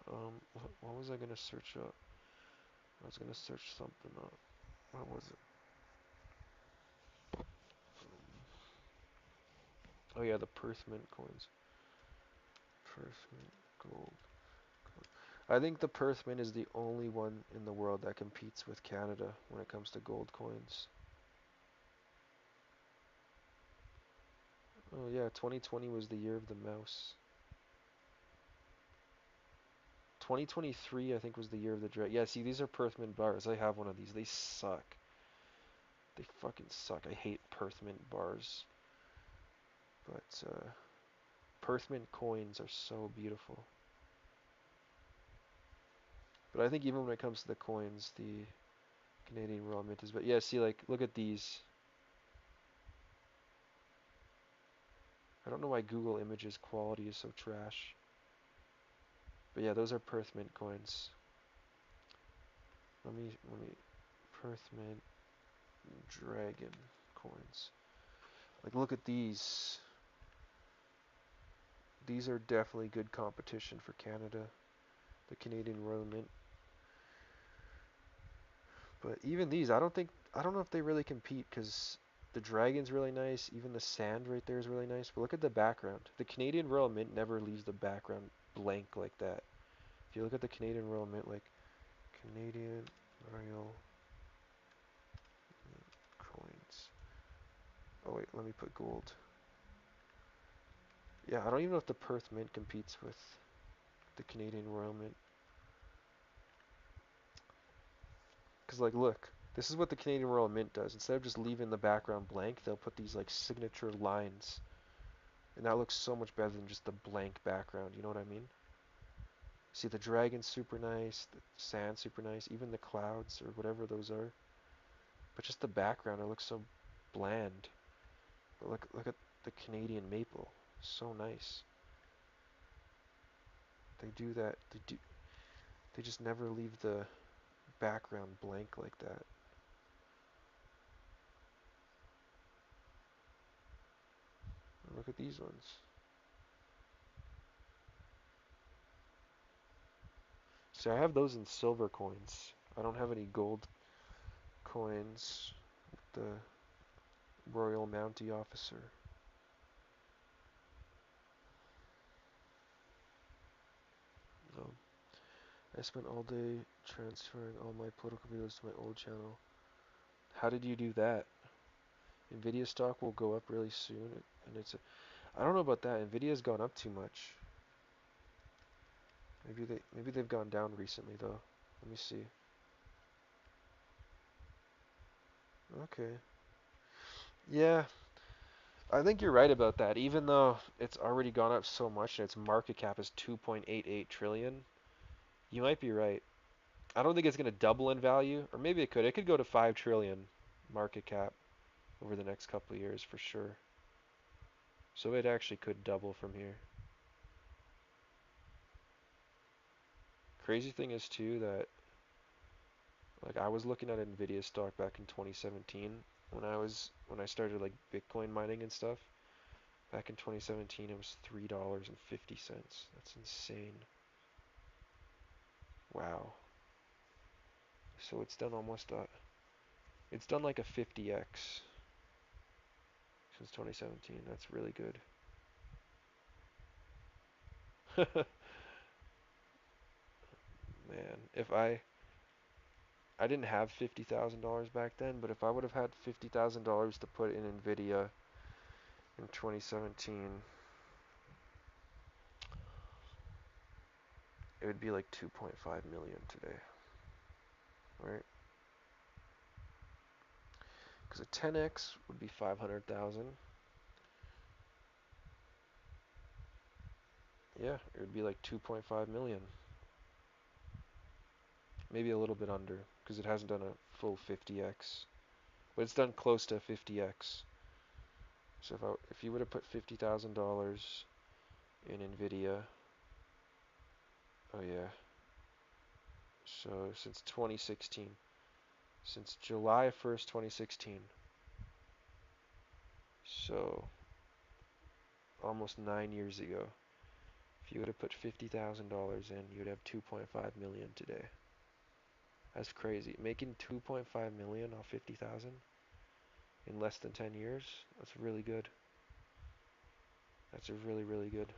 what was I gonna search up? I was gonna search something up. What was it? Oh yeah, the Perth Mint coins. Perth Mint gold. I think the Perth Mint is the only one in the world that competes with Canada when it comes to gold coins. Oh yeah, 2020 was the year of the mouse. 2023 I think was the year of the dragon. Yeah, see these are Perth Mint bars. I have one of these. They suck. They fucking suck. I hate Perth Mint bars. But Perth Mint coins are so beautiful. But I think even when it comes to the coins, the Canadian Royal Mint is. But yeah, see, like, look at these. I don't know why Google Images quality is so trash. But yeah, those are Perth Mint coins. Let me Perth Mint Dragon coins. Like, look at these. These are definitely good competition for Canada. The Canadian Royal Mint. But even these, I don't know if they really compete because the dragon's really nice. Even the sand right there is really nice. But look at the background. The Canadian Royal Mint never leaves the background blank like that. If you look at the Canadian Royal Mint, like Canadian Royal Mint coins. Oh wait, let me put gold. Yeah, I don't even know if the Perth Mint competes with the Canadian Royal Mint. Because like, look, this is what the Canadian Royal Mint does. Instead of just leaving the background blank, they'll put these like signature lines. And that looks so much better than just the blank background, you know what I mean? See, the dragon's super nice, the sand's super nice, even the clouds or whatever those are. But just the background, it looks so bland. But look at the Canadian maple, so nice. They do that. They just never leave the background blank like that. Look at these ones. See, I have those in silver coins. I don't have any gold coins. The Royal Mountie Officer. No. I spent all day transferring all my political videos to my old channel. How did you do that? Nvidia stock will go up really soon, and I don't know about that. Nvidia's gone up too much. Maybe they've gone down recently though. Let me see. Okay. Yeah, I think you're right about that. Even though it's already gone up so much and its market cap is 2.88 trillion, you might be right. I don't think it's going to double in value, or maybe it could. It could go to 5 trillion market cap over the next couple of years for sure. So it actually could double from here. Crazy thing is too that like I was looking at Nvidia stock back in 2017 when I started like Bitcoin mining and stuff. Back in 2017 it was $3.50. That's insane. Wow. So it's done it's done like a 50x since 2017. That's really good. Man, if I didn't have $50,000 back then, but if I would have had $50,000 to put in Nvidia in 2017, it would be like 2.5 million today, right? Because a 10x would be 500,000. Yeah, it would be like 2.5 million. Maybe a little bit under, because it hasn't done a full 50x. But it's done close to 50x. So if you would have put $50,000 in Nvidia, oh yeah. So since 2016, since July 1st, 2016. So almost 9 years ago. If you would have put $50,000 in, you would have 2.5 million today. That's crazy. Making 2.5 million off 50,000 in less than 10 years, that's really good. That's a really, really good.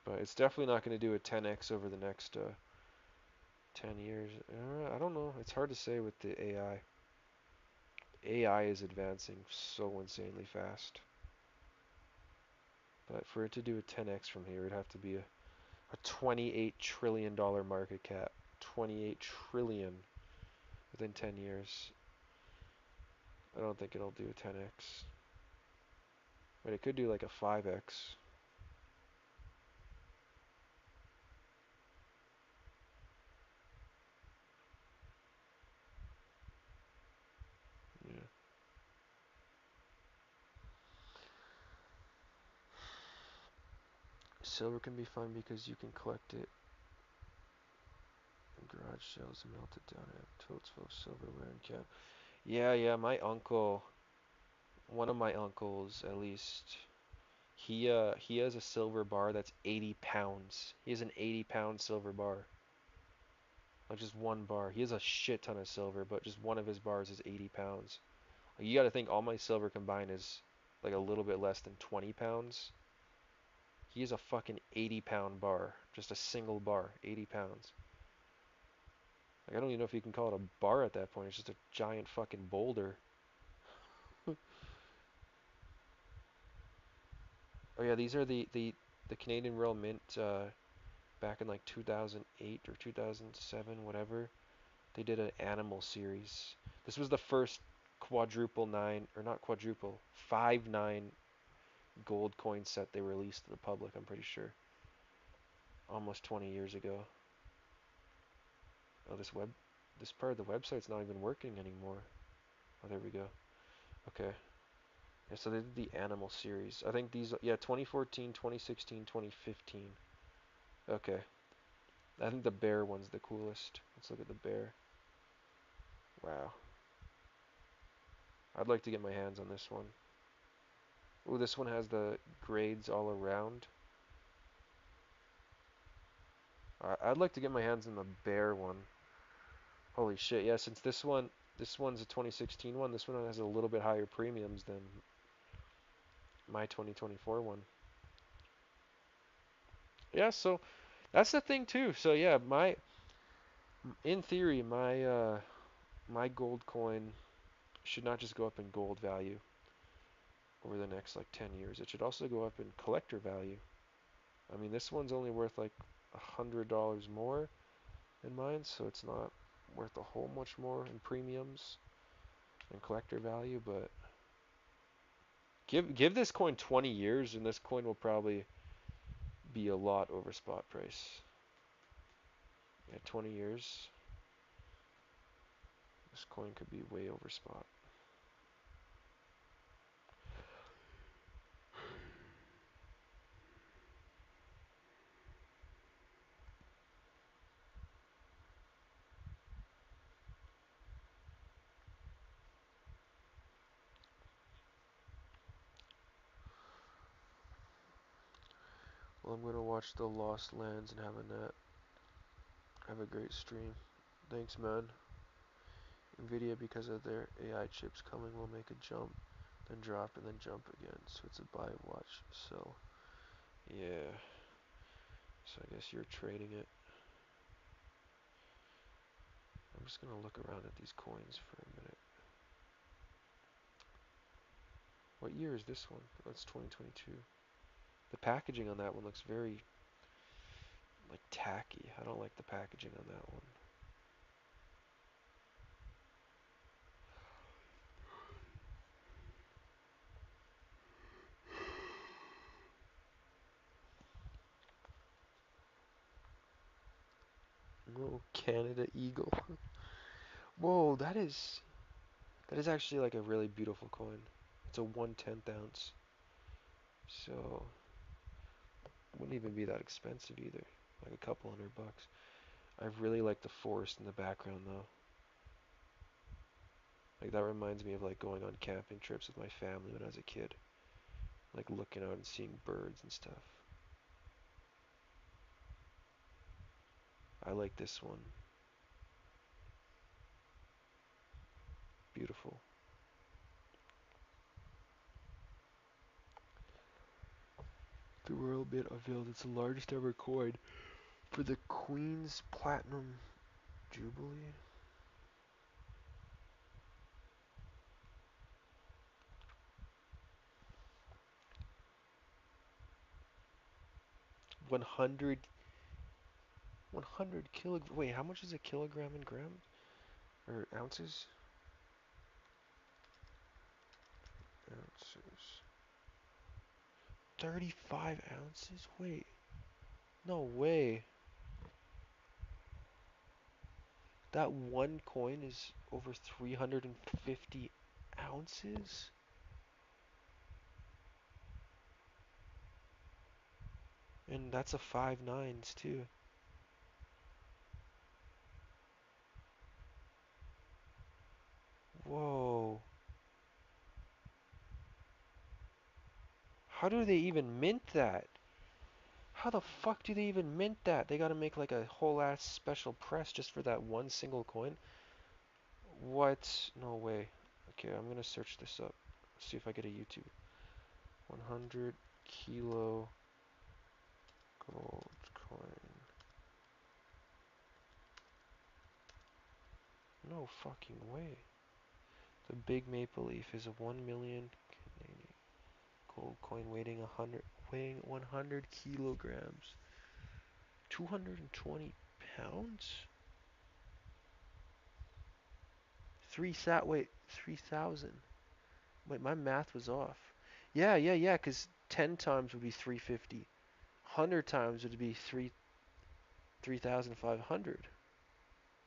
But it's definitely not going to do a 10x over the next 10 years. I don't know. It's hard to say with the AI. AI is advancing so insanely fast. But for it to do a 10x from here, it'd have to be a $28 trillion market cap. 28 trillion within 10 years. I don't think it'll do a 10x. But it could do like a 5x. Yeah. Silver can be fun because you can collect it in garage sales and melt it down and have totes full of silverware and cap. Yeah, my uncle, one of my uncles at least, he has a silver bar that's 80 pounds. He has an 80-pound silver bar. Like just one bar. He has a shit ton of silver, but just one of his bars is 80 pounds. Like you gotta think all my silver combined is like a little bit less than 20 pounds. He has a fucking 80-pound bar. Just a single bar. 80 pounds. Like I don't even know if you can call it a bar at that point. It's just a giant fucking boulder. Oh yeah, these are the Canadian Royal Mint back in like 2008 or 2007, whatever. They did an animal series. This was the first quadruple nine, or not quadruple, 5/9 gold coin set they released to the public, I'm pretty sure. Almost 20 years ago. Oh, this part of the website's not even working anymore. Oh, there we go. Okay. Yeah, so they did the animal series. I think these, yeah, 2014, 2016, 2015. Okay. I think the bear one's the coolest. Let's look at the bear. Wow. I'd like to get my hands on this one. Ooh, this one has the grades all around. I'd like to get my hands on the bear one. Holy shit, yeah, since this one's a 2016 one, this one has a little bit higher premiums than my 2024 one. Yeah, so that's the thing too. So yeah, in theory, my gold coin should not just go up in gold value over the next like 10 years. It should also go up in collector value. I mean, this one's only worth like $100 more than mine, so it's not worth a whole much more in premiums and collector value, but give this coin 20 years and this coin will probably be a lot over spot price. Yeah, 20 years. This coin could be way over spot. Well, I'm gonna watch the Lost Lands and have a nap. Have a great stream. Thanks, man. Nvidia, because of their AI chips coming, will make a jump, then drop, and then jump again. So it's a buy, watch, sell. Yeah. So I guess you're trading it. I'm just gonna look around at these coins for a minute. What year is this one? That's 2022. The packaging on that one looks very, like, tacky. I don't like the packaging on that one. Oh, Canada Eagle. Whoa, that is actually like a really beautiful coin. It's a 1/10 ounce. So wouldn't even be that expensive either. Like a couple $100. I really like the forest in the background though. Like that reminds me of like going on camping trips with my family when I was a kid. Like looking out and seeing birds and stuff. I like this one. Beautiful. The Royal Mint unveiled its largest ever coin for the Queen's Platinum Jubilee. One hundred kilogram. Wait, how much is a kilogram in grams? Or ounces? Ounces. 35 ounces? Wait. No way. That one coin is over 350 ounces? And that's a 5/9 too. Whoa. How do they even mint that? How the fuck do they even mint that? They gotta make like a whole ass special press just for that one single coin? What? No way. Okay, I'm gonna search this up. See if I get a YouTube. 100 kilo gold coin. No fucking way. The big maple leaf is a 1 million Canadian gold coin weighing 100 kilograms. 220 pounds? 3,000. Wait, my math was off. Yeah, because 10 times would be 350. 100 times would be 3,500.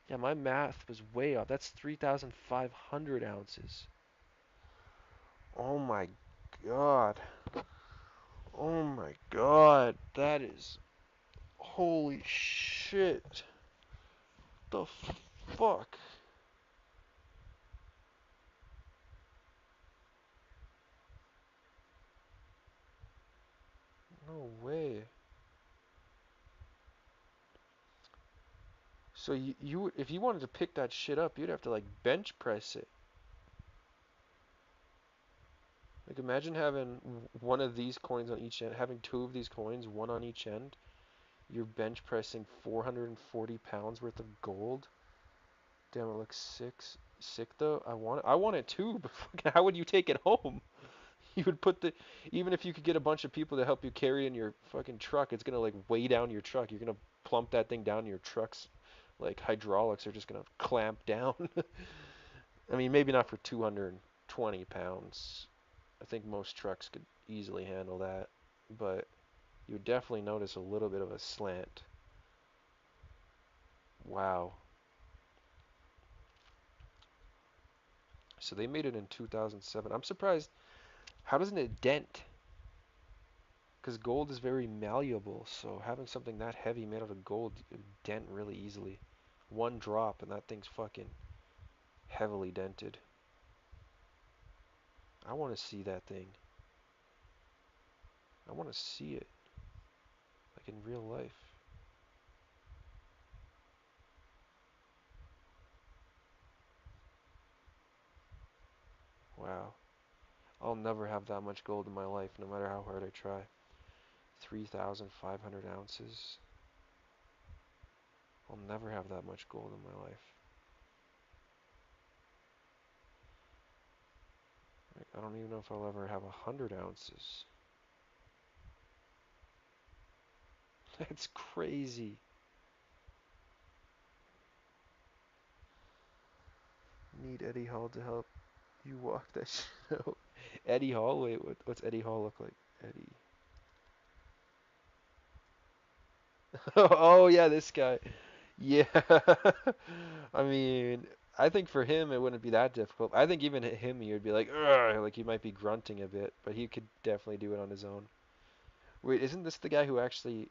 Yeah, my math was way off. That's 3,500 ounces. Oh my god. Oh my god. That is... Holy shit. The fuck? No way. So if you wanted to pick that shit up, you'd have to like bench press it. Like imagine having one of these coins on each end, having two of these coins, one on each end. You're bench pressing 440 pounds worth of gold. Damn, it looks sick though. I want it too, but fucking how would you take it home? You would put the, even if you could get a bunch of people to help you carry in your fucking truck, it's gonna like weigh down your truck. You're gonna plump that thing down. Your truck's like hydraulics are just gonna clamp down. I mean, maybe not for 220 pounds. I think most trucks could easily handle that, but you would definitely notice a little bit of a slant. Wow. So they made it in 2007. I'm surprised. How doesn't it dent? Because gold is very malleable, so having something that heavy made out of gold would dent really easily. One drop and that thing's fucking heavily dented. I want to see that thing. I want to see it. Like in real life. Wow. I'll never have that much gold in my life, no matter how hard I try. 3,500 ounces. I'll never have that much gold in my life. Like, I don't even know if I'll ever have 100 ounces. That's crazy. Need Eddie Hall to help you walk that shit out. Eddie Hall? Wait, what's Eddie Hall look like? Eddie. Oh yeah, this guy. Yeah. I mean, I think for him it wouldn't be that difficult. I think even him he would be like, ugh, like he might be grunting a bit, but he could definitely do it on his own. Wait, isn't this the guy who actually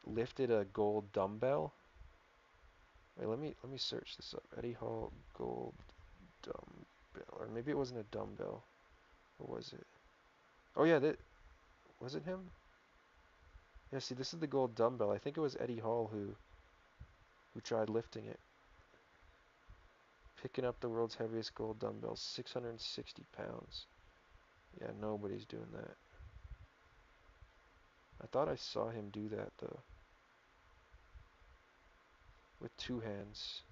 lifted a gold dumbbell? Wait, let me search this up. Eddie Hall gold dumbbell, or maybe it wasn't a dumbbell. What was it? Oh yeah, that was it him? Yeah, see, this is the gold dumbbell. I think it was Eddie Hall who tried lifting it. Picking up the world's heaviest gold dumbbell, 660 pounds. Yeah, nobody's doing that. I thought I saw him do that though. With two hands.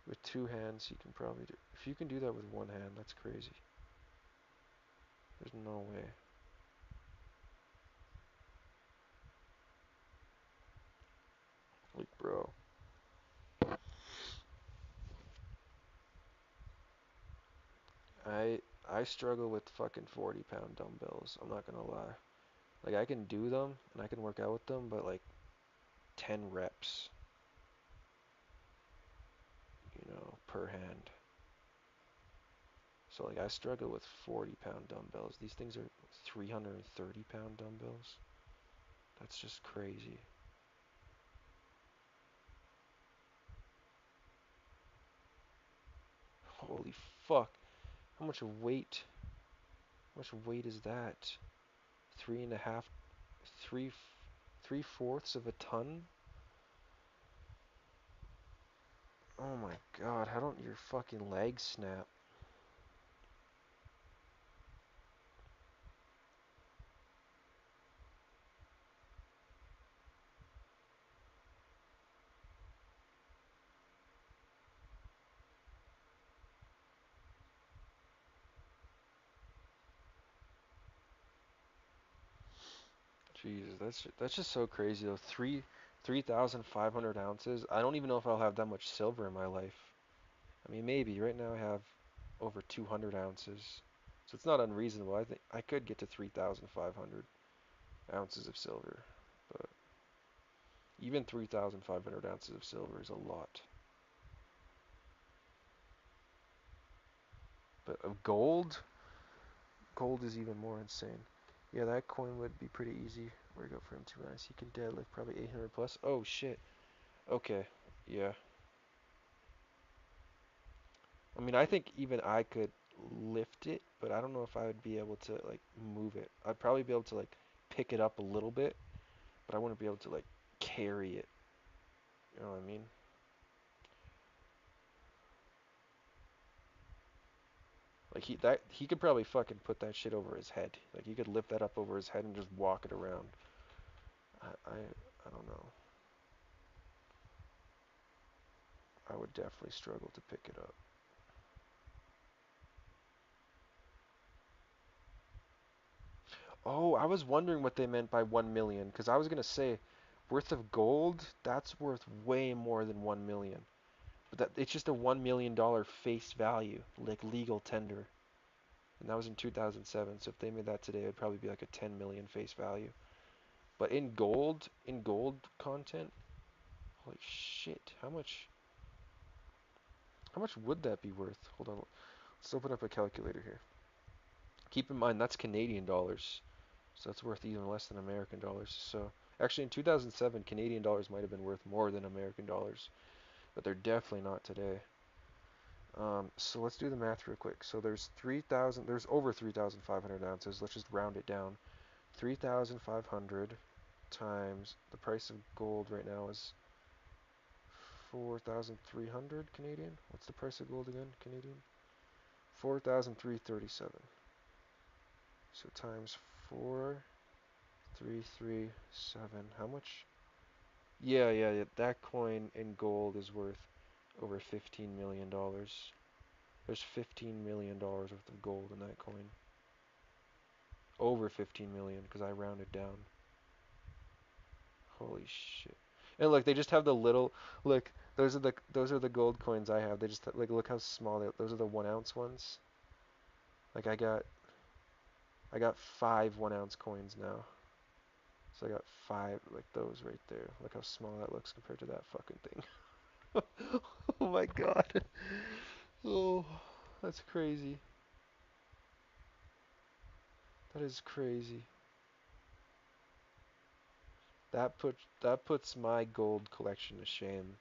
With two hands, he can probably do. If you can do that with one hand, that's crazy. There's no way. Like, bro. I struggle with fucking 40-pound dumbbells. I'm not gonna lie. Like, I can do them and I can work out with them, but like 10 reps, per hand. So like I struggle with 40-pound dumbbells. These things are 330-pound dumbbells. That's just crazy. Holy fuck. How much weight? How much weight is that? Three and a half, three, 3/4 of a ton? Oh my god, how don't your fucking legs snap? Jesus, that's just so crazy though. 3,500 ounces. I don't even know if I'll have that much silver in my life. I mean, maybe. Right now I have over 200 ounces. So it's not unreasonable. I think I could get to 3,500 ounces of silver. But even 3,500 ounces of silver is a lot. But of gold? Gold is even more insane. Yeah, that coin would be pretty easy. Where go for him too nice. He can deadlift probably 800 plus. Oh shit. Okay. Yeah. I mean, I think even I could lift it, but I don't know if I would be able to like move it. I'd probably be able to like pick it up a little bit, but I wouldn't be able to like carry it. You know what I mean? Like he could probably fucking put that shit over his head. Like he could lift that up over his head and just walk it around. I don't know. I would definitely struggle to pick it up. Oh, I was wondering what they meant by 1 million, because I was gonna say worth of gold, that's worth way more than 1 million. But that it's just a $1 million face value, like legal tender. And that was in 2007, so if they made that today, it'd probably be like a 10 million face value. But in gold content, holy shit, how much would that be worth? Hold on, let's open up a calculator here. Keep in mind, that's Canadian dollars. So that's worth even less than American dollars. So actually in 2007, Canadian dollars might have been worth more than American dollars, but they're definitely not today. So let's do the math real quick. So there's over 3,500 ounces. Let's just round it down. 3,500 times the price of gold right now is 4,300 Canadian. What's the price of gold again, Canadian? 4,337. So times 4,337. How much? Yeah. That coin in gold is worth over $15 million. There's $15 million worth of gold in that coin. Over 15 million because I rounded down. Holy shit. And look, they just have the little look, those are the gold coins I have. They just like look how small those are the 1 ounce ones. Like I got 5 1 ounce coins now. So I got 5 like those right there. Look how small that looks compared to that fucking thing. Oh my god. Oh, that's crazy. That is crazy. That puts my gold collection to shame.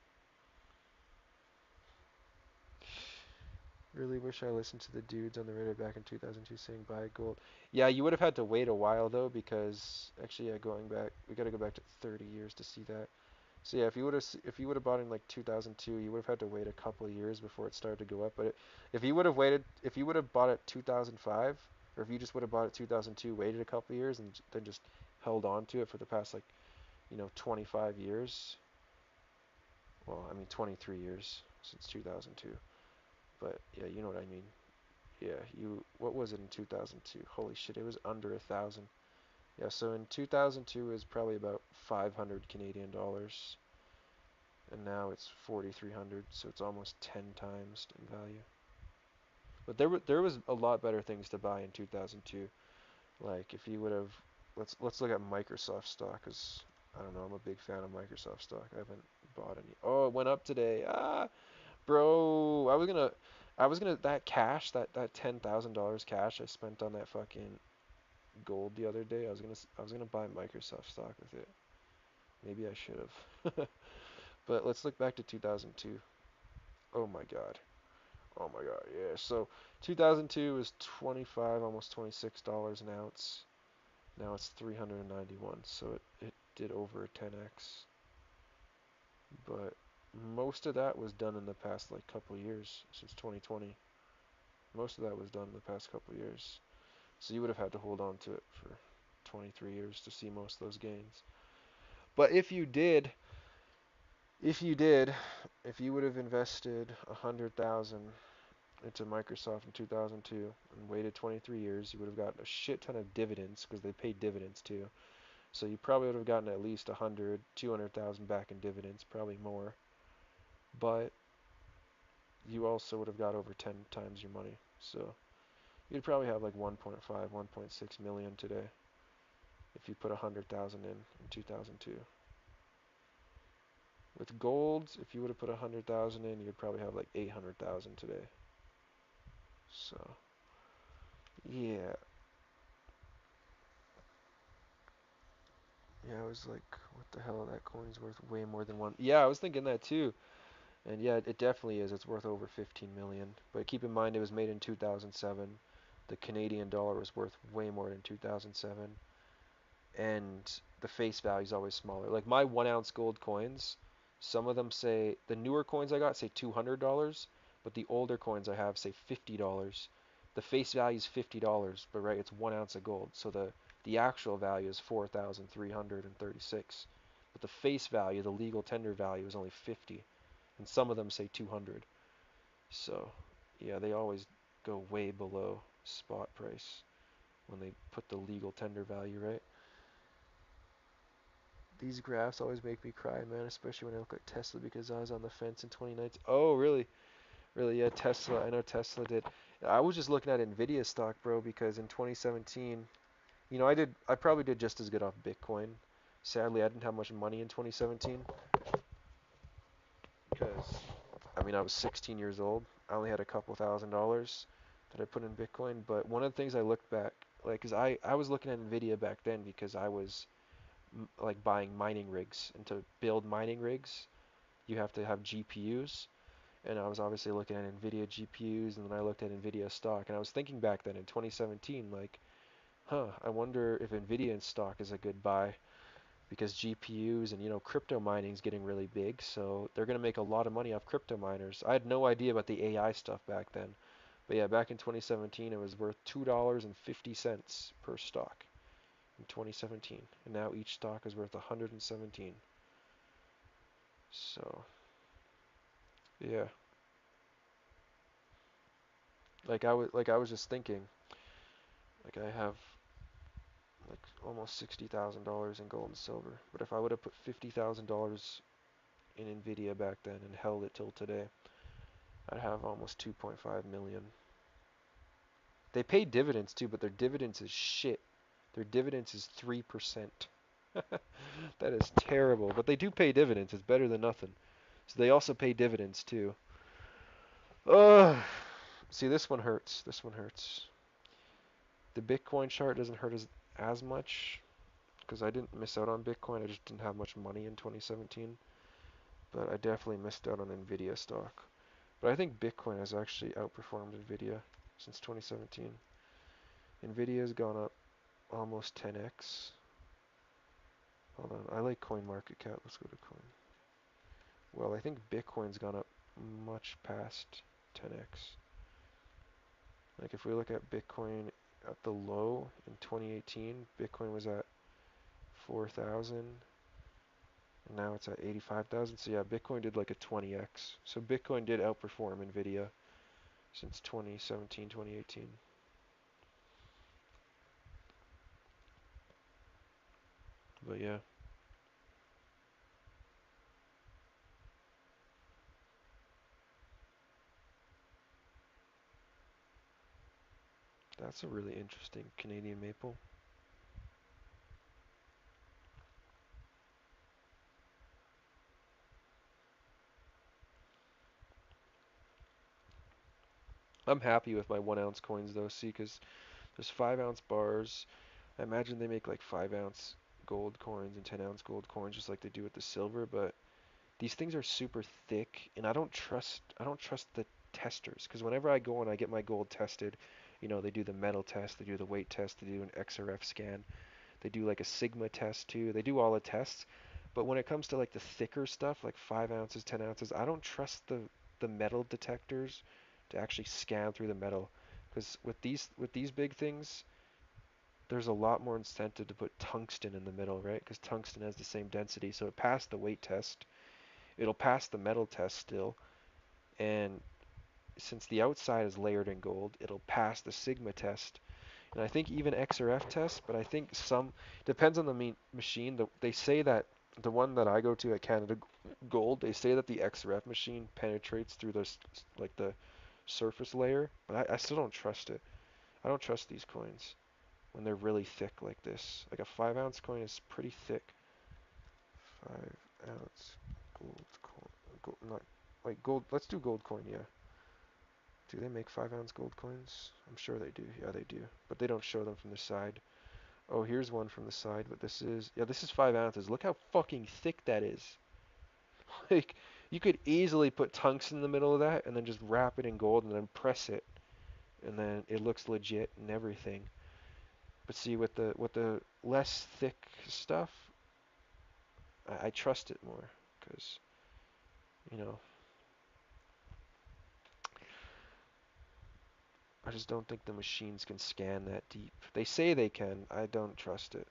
Really wish I listened to the dudes on the radio back in 2002 saying buy gold. Yeah, you would have had to wait a while though because actually yeah, we got to go back to 30 years to see that. So yeah, if you would have bought in like 2002, you would have had to wait a couple of years before it started to go up. But if you would have bought it 2005, or if you just would have bought it 2002, waited a couple of years and then just held on to it for the past like 25 years. Well, I mean 23 years since 2002. But yeah, you know what I mean. Yeah, what was it in 2002? Holy shit, it was under 1,000. Yeah, so in 2002 it was probably about 500 Canadian dollars, and now it's 4,300, so it's almost 10 times in value. But there was a lot better things to buy in 2002. Like if you would have, let's look at Microsoft stock, because I don't know, I'm a big fan of Microsoft stock. I haven't bought any. Oh, it went up today. Ah, bro, I was gonna that cash, that $10,000 cash I spent on that fucking gold the other day. I was gonna buy Microsoft stock with it. Maybe I should have. But let's look back to 2002. Oh my god. Oh my god. Yeah. So 2002 was 25, almost $26 an ounce. Now it's 391. So it did over a 10x. But most of that was done in the past like couple years since 2020. Most of that was done in the past couple years. So you would have had to hold on to it for 23 years to see most of those gains. But if you would have invested 100,000 into Microsoft in 2002 and waited 23 years, you would have gotten a shit ton of dividends because they paid dividends too. So you probably would have gotten at least 100, 200,000 back in dividends, probably more. But you also would have got over 10 times your money. So you'd probably have like 1.5, 1.6 million today if you put 100,000 in 2002. With gold, if you would have put 100,000 in, you'd probably have like 800,000 today. So, yeah. Yeah, I was like, what the hell? That coin's worth way more than one. Yeah, I was thinking that too. And yeah, it definitely is. It's worth over 15 million. But keep in mind, it was made in 2007. The Canadian dollar was worth way more in 2007. and the face value is always smaller. Like my 1 ounce gold coins, some of them say, the newer coins I got say $200, but the older coins I have say $50. The face value is $50, but right, it's 1 ounce of gold, so the actual value is 4,336. But the face value, the legal tender value, is only 50, and some of them say 200. So, yeah, they always go way below spot price when they put the legal tender value, right? These graphs always make me cry, man, especially when I look at Tesla because I was on the fence in 2019. Oh, really? Really, yeah, Tesla. I know Tesla did. I was just looking at Nvidia stock, bro, because in 2017, I probably did just as good off Bitcoin. Sadly, I didn't have much money in 2017 because, I was 16 years old. I only had a couple $1,000s that I put in Bitcoin. But one of the things I looked back, like, because I was looking at Nvidia back then because I was like buying mining rigs, and to build mining rigs you have to have GPUs, and I was obviously looking at Nvidia GPUs, and then I looked at Nvidia stock, and I was thinking back then in 2017, like, I wonder if Nvidia stock is a good buy because GPUs and crypto mining is getting really big, so they're going to make a lot of money off crypto miners. I had no idea about the AI stuff back then, but yeah, back in 2017 it was worth $2.50 per stock in 2017, and now each stock is worth 117. So, yeah, like I was just thinking, like I have like almost $60,000 in gold and silver, but if I would have put $50,000 in Nvidia back then and held it till today, I'd have almost 2.5 million. They pay dividends too, but their dividends is shit. Their dividends is 3%. That is terrible, but they do pay dividends. It's better than nothing. So they also pay dividends too. Ugh. See, this one hurts. This one hurts. The Bitcoin chart doesn't hurt as much because I didn't miss out on Bitcoin. I just didn't have much money in 2017. But I definitely missed out on Nvidia stock. But I think Bitcoin has actually outperformed Nvidia since 2017. Nvidia has gone up almost 10x. Hold on, I like CoinMarketCap. Let's go to Coin. Well, I think Bitcoin's gone up much past 10x. Like if we look at Bitcoin at the low in 2018, Bitcoin was at 4,000, and now it's at 85,000. So yeah, Bitcoin did like a 20x. So Bitcoin did outperform Nvidia since 2017, 2018. But yeah, that's a really interesting Canadian maple. I'm happy with my 1 ounce coins though, see, because there's 5 ounce bars. I imagine they make like 5 ounce gold coins and 10 ounce gold coins just like they do with the silver, but these things are super thick, and I don't trust the testers, because whenever I go and I get my gold tested, they do the metal test, they do the weight test, they do an XRF scan, they do like a sigma test too, they do all the tests. But when it comes to like the thicker stuff, like 5 ounces, 10 ounces, I don't trust the metal detectors to actually scan through the metal, because with these big things, there's a lot more incentive to put tungsten in the middle, right? Because tungsten has the same density, so it passed the weight test. It'll pass the metal test still, and since the outside is layered in gold, it'll pass the sigma test. And I think even XRF tests, but I think some depends on the machine. They say that the one that I go to at Canada Gold, they say that the XRF machine penetrates through the surface layer, but I still don't trust it. I don't trust these coins when they're really thick like this. Like a 5 ounce coin is pretty thick. 5 ounce gold coin, not like gold. Let's do gold coin, yeah. Do they make 5 ounce gold coins? I'm sure they do. Yeah, they do. But they don't show them from the side. Oh, here's one from the side, but this is 5 ounces. Look how fucking thick that is. Like, you could easily put tungsten in the middle of that and then just wrap it in gold and then press it. And then it looks legit and everything. But see, with the less thick stuff, I trust it more, because you know, I just don't think the machines can scan that deep. They say they can. I don't trust it.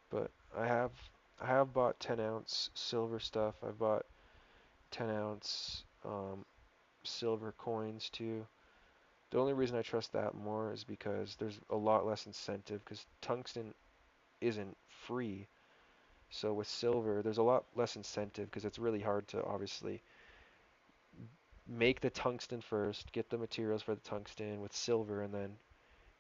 But I have bought 10-ounce silver stuff. I've bought 10-ounce silver coins too. The only reason I trust that more is because there's a lot less incentive, because tungsten isn't free. So with silver, there's a lot less incentive because it's really hard to obviously make the tungsten first, get the materials for the tungsten with silver, and then,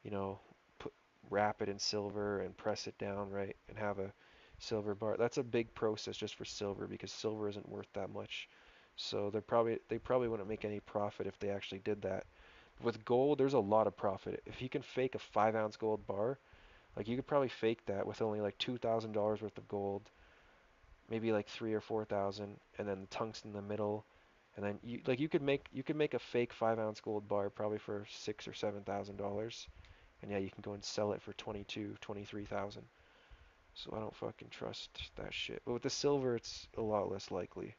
you know, put, wrap it in silver and press it down, right, and have a silver bar. That's a big process just for silver, because silver isn't worth that much. So they probably wouldn't make any profit if they actually did that. With gold, there's a lot of profit. If you can fake a 5-ounce gold bar, like you could probably fake that with only like $2,000 worth of gold, maybe like 3 or 4,000, and then the tungsten in the middle, and then you could make a fake 5-ounce gold bar probably for $6,000 or $7,000, and yeah, you can go and sell it for 22, 23,000. So I don't fucking trust that shit. But with the silver, it's a lot less likely.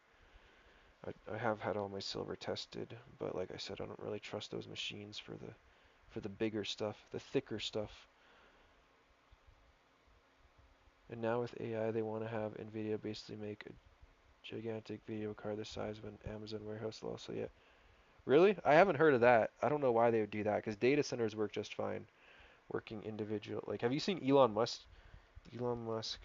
I have had all my silver tested, but like I said, I don't really trust those machines for the bigger stuff, the thicker stuff. And now with AI, they want to have NVIDIA basically make a gigantic video card the size of an Amazon warehouse also. Yeah. Really? I haven't heard of that. I don't know why they would do that, because data centers work just fine. Working individual. Like, have you seen Elon Musk? Elon Musk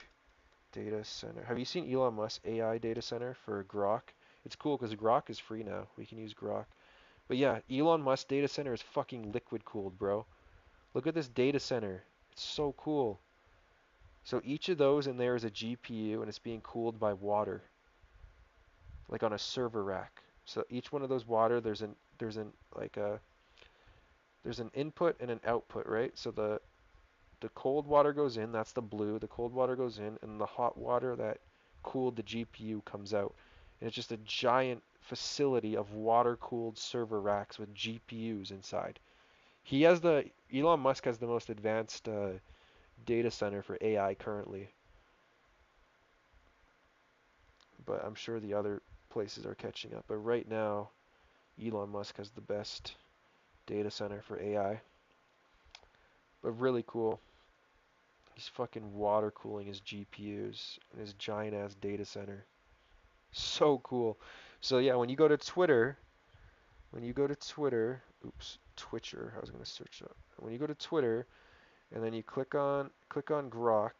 data center. Have you seen Elon Musk AI data center for Grok? It's cool because Grok is free now. We can use Grok. But yeah, Elon Musk data center is fucking liquid cooled, bro. Look at this data center. It's so cool. So each of those in there is a GPU, and it's being cooled by water, like on a server rack. So each one of those water, there's an input and an output, right? So the cold water goes in, that's the blue. The cold water goes in, and the hot water that cooled the GPU comes out. And it's just a giant facility of water-cooled server racks with GPUs inside. Elon Musk has the most advanced data center for AI currently, but I'm sure the other places are catching up. But right now, Elon Musk has the best data center for AI. But really cool. He's fucking water cooling his GPUs in his giant ass data center. So cool. So yeah, oops, Twitcher, I was gonna search up. When you go to Twitter and then you click on Grok,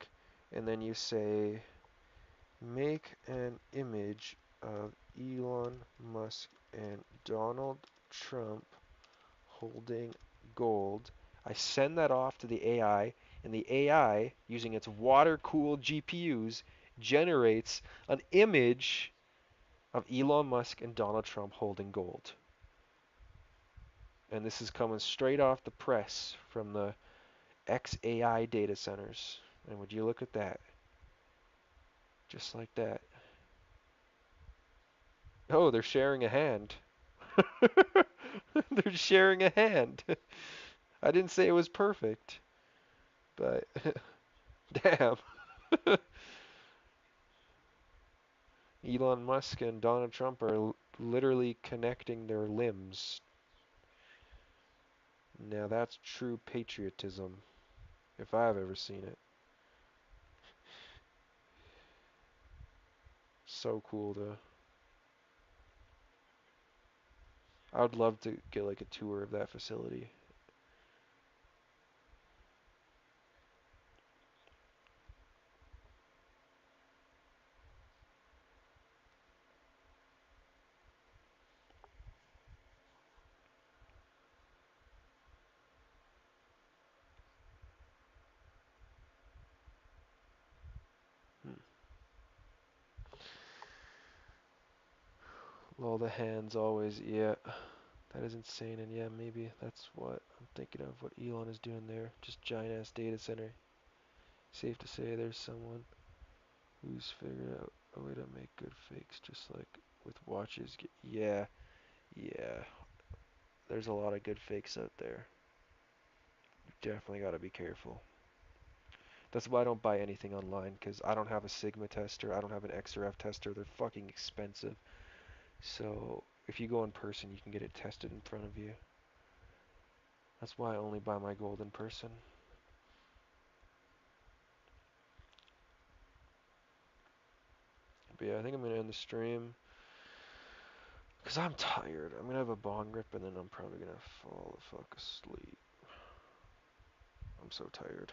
and then you say make an image of Elon Musk and Donald Trump holding gold. I send that off to the AI, and the AI, using its water-cooled GPUs, generates an image of Elon Musk and Donald Trump holding gold. And this is coming straight off the press from the XAI data centers. And would you look at that? Just like that. Oh, they're sharing a hand. They're sharing a hand. I didn't say it was perfect, but damn. Elon Musk and Donald Trump are literally connecting their limbs. Now that's true patriotism, if I've ever seen it. So cool though. I would love to get like a tour of that facility. Hmm. All the hands always, yeah. That is insane, and yeah, maybe that's what I'm thinking of, what Elon is doing there. Just giant ass data center. Safe to say there's someone who's figured out a way to make good fakes, just like with watches. Yeah, Yeah, there's a lot of good fakes out there. You definitely got to be careful. That's why I don't buy anything online, because I don't have a Sigma tester, I don't have an XRF tester, they're fucking expensive. So if you go in person, you can get it tested in front of you. That's why I only buy my gold in person. But yeah, I think I'm going to end the stream, because I'm tired. I'm going to have a bong rip, and then I'm probably going to fall the fuck asleep. I'm so tired.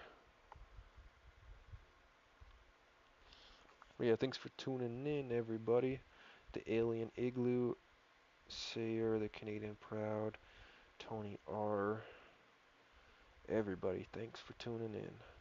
But yeah, thanks for tuning in, everybody. The Alien Igloo, Sayer, the Canadian Proud, Tony R. Everybody, thanks for tuning in.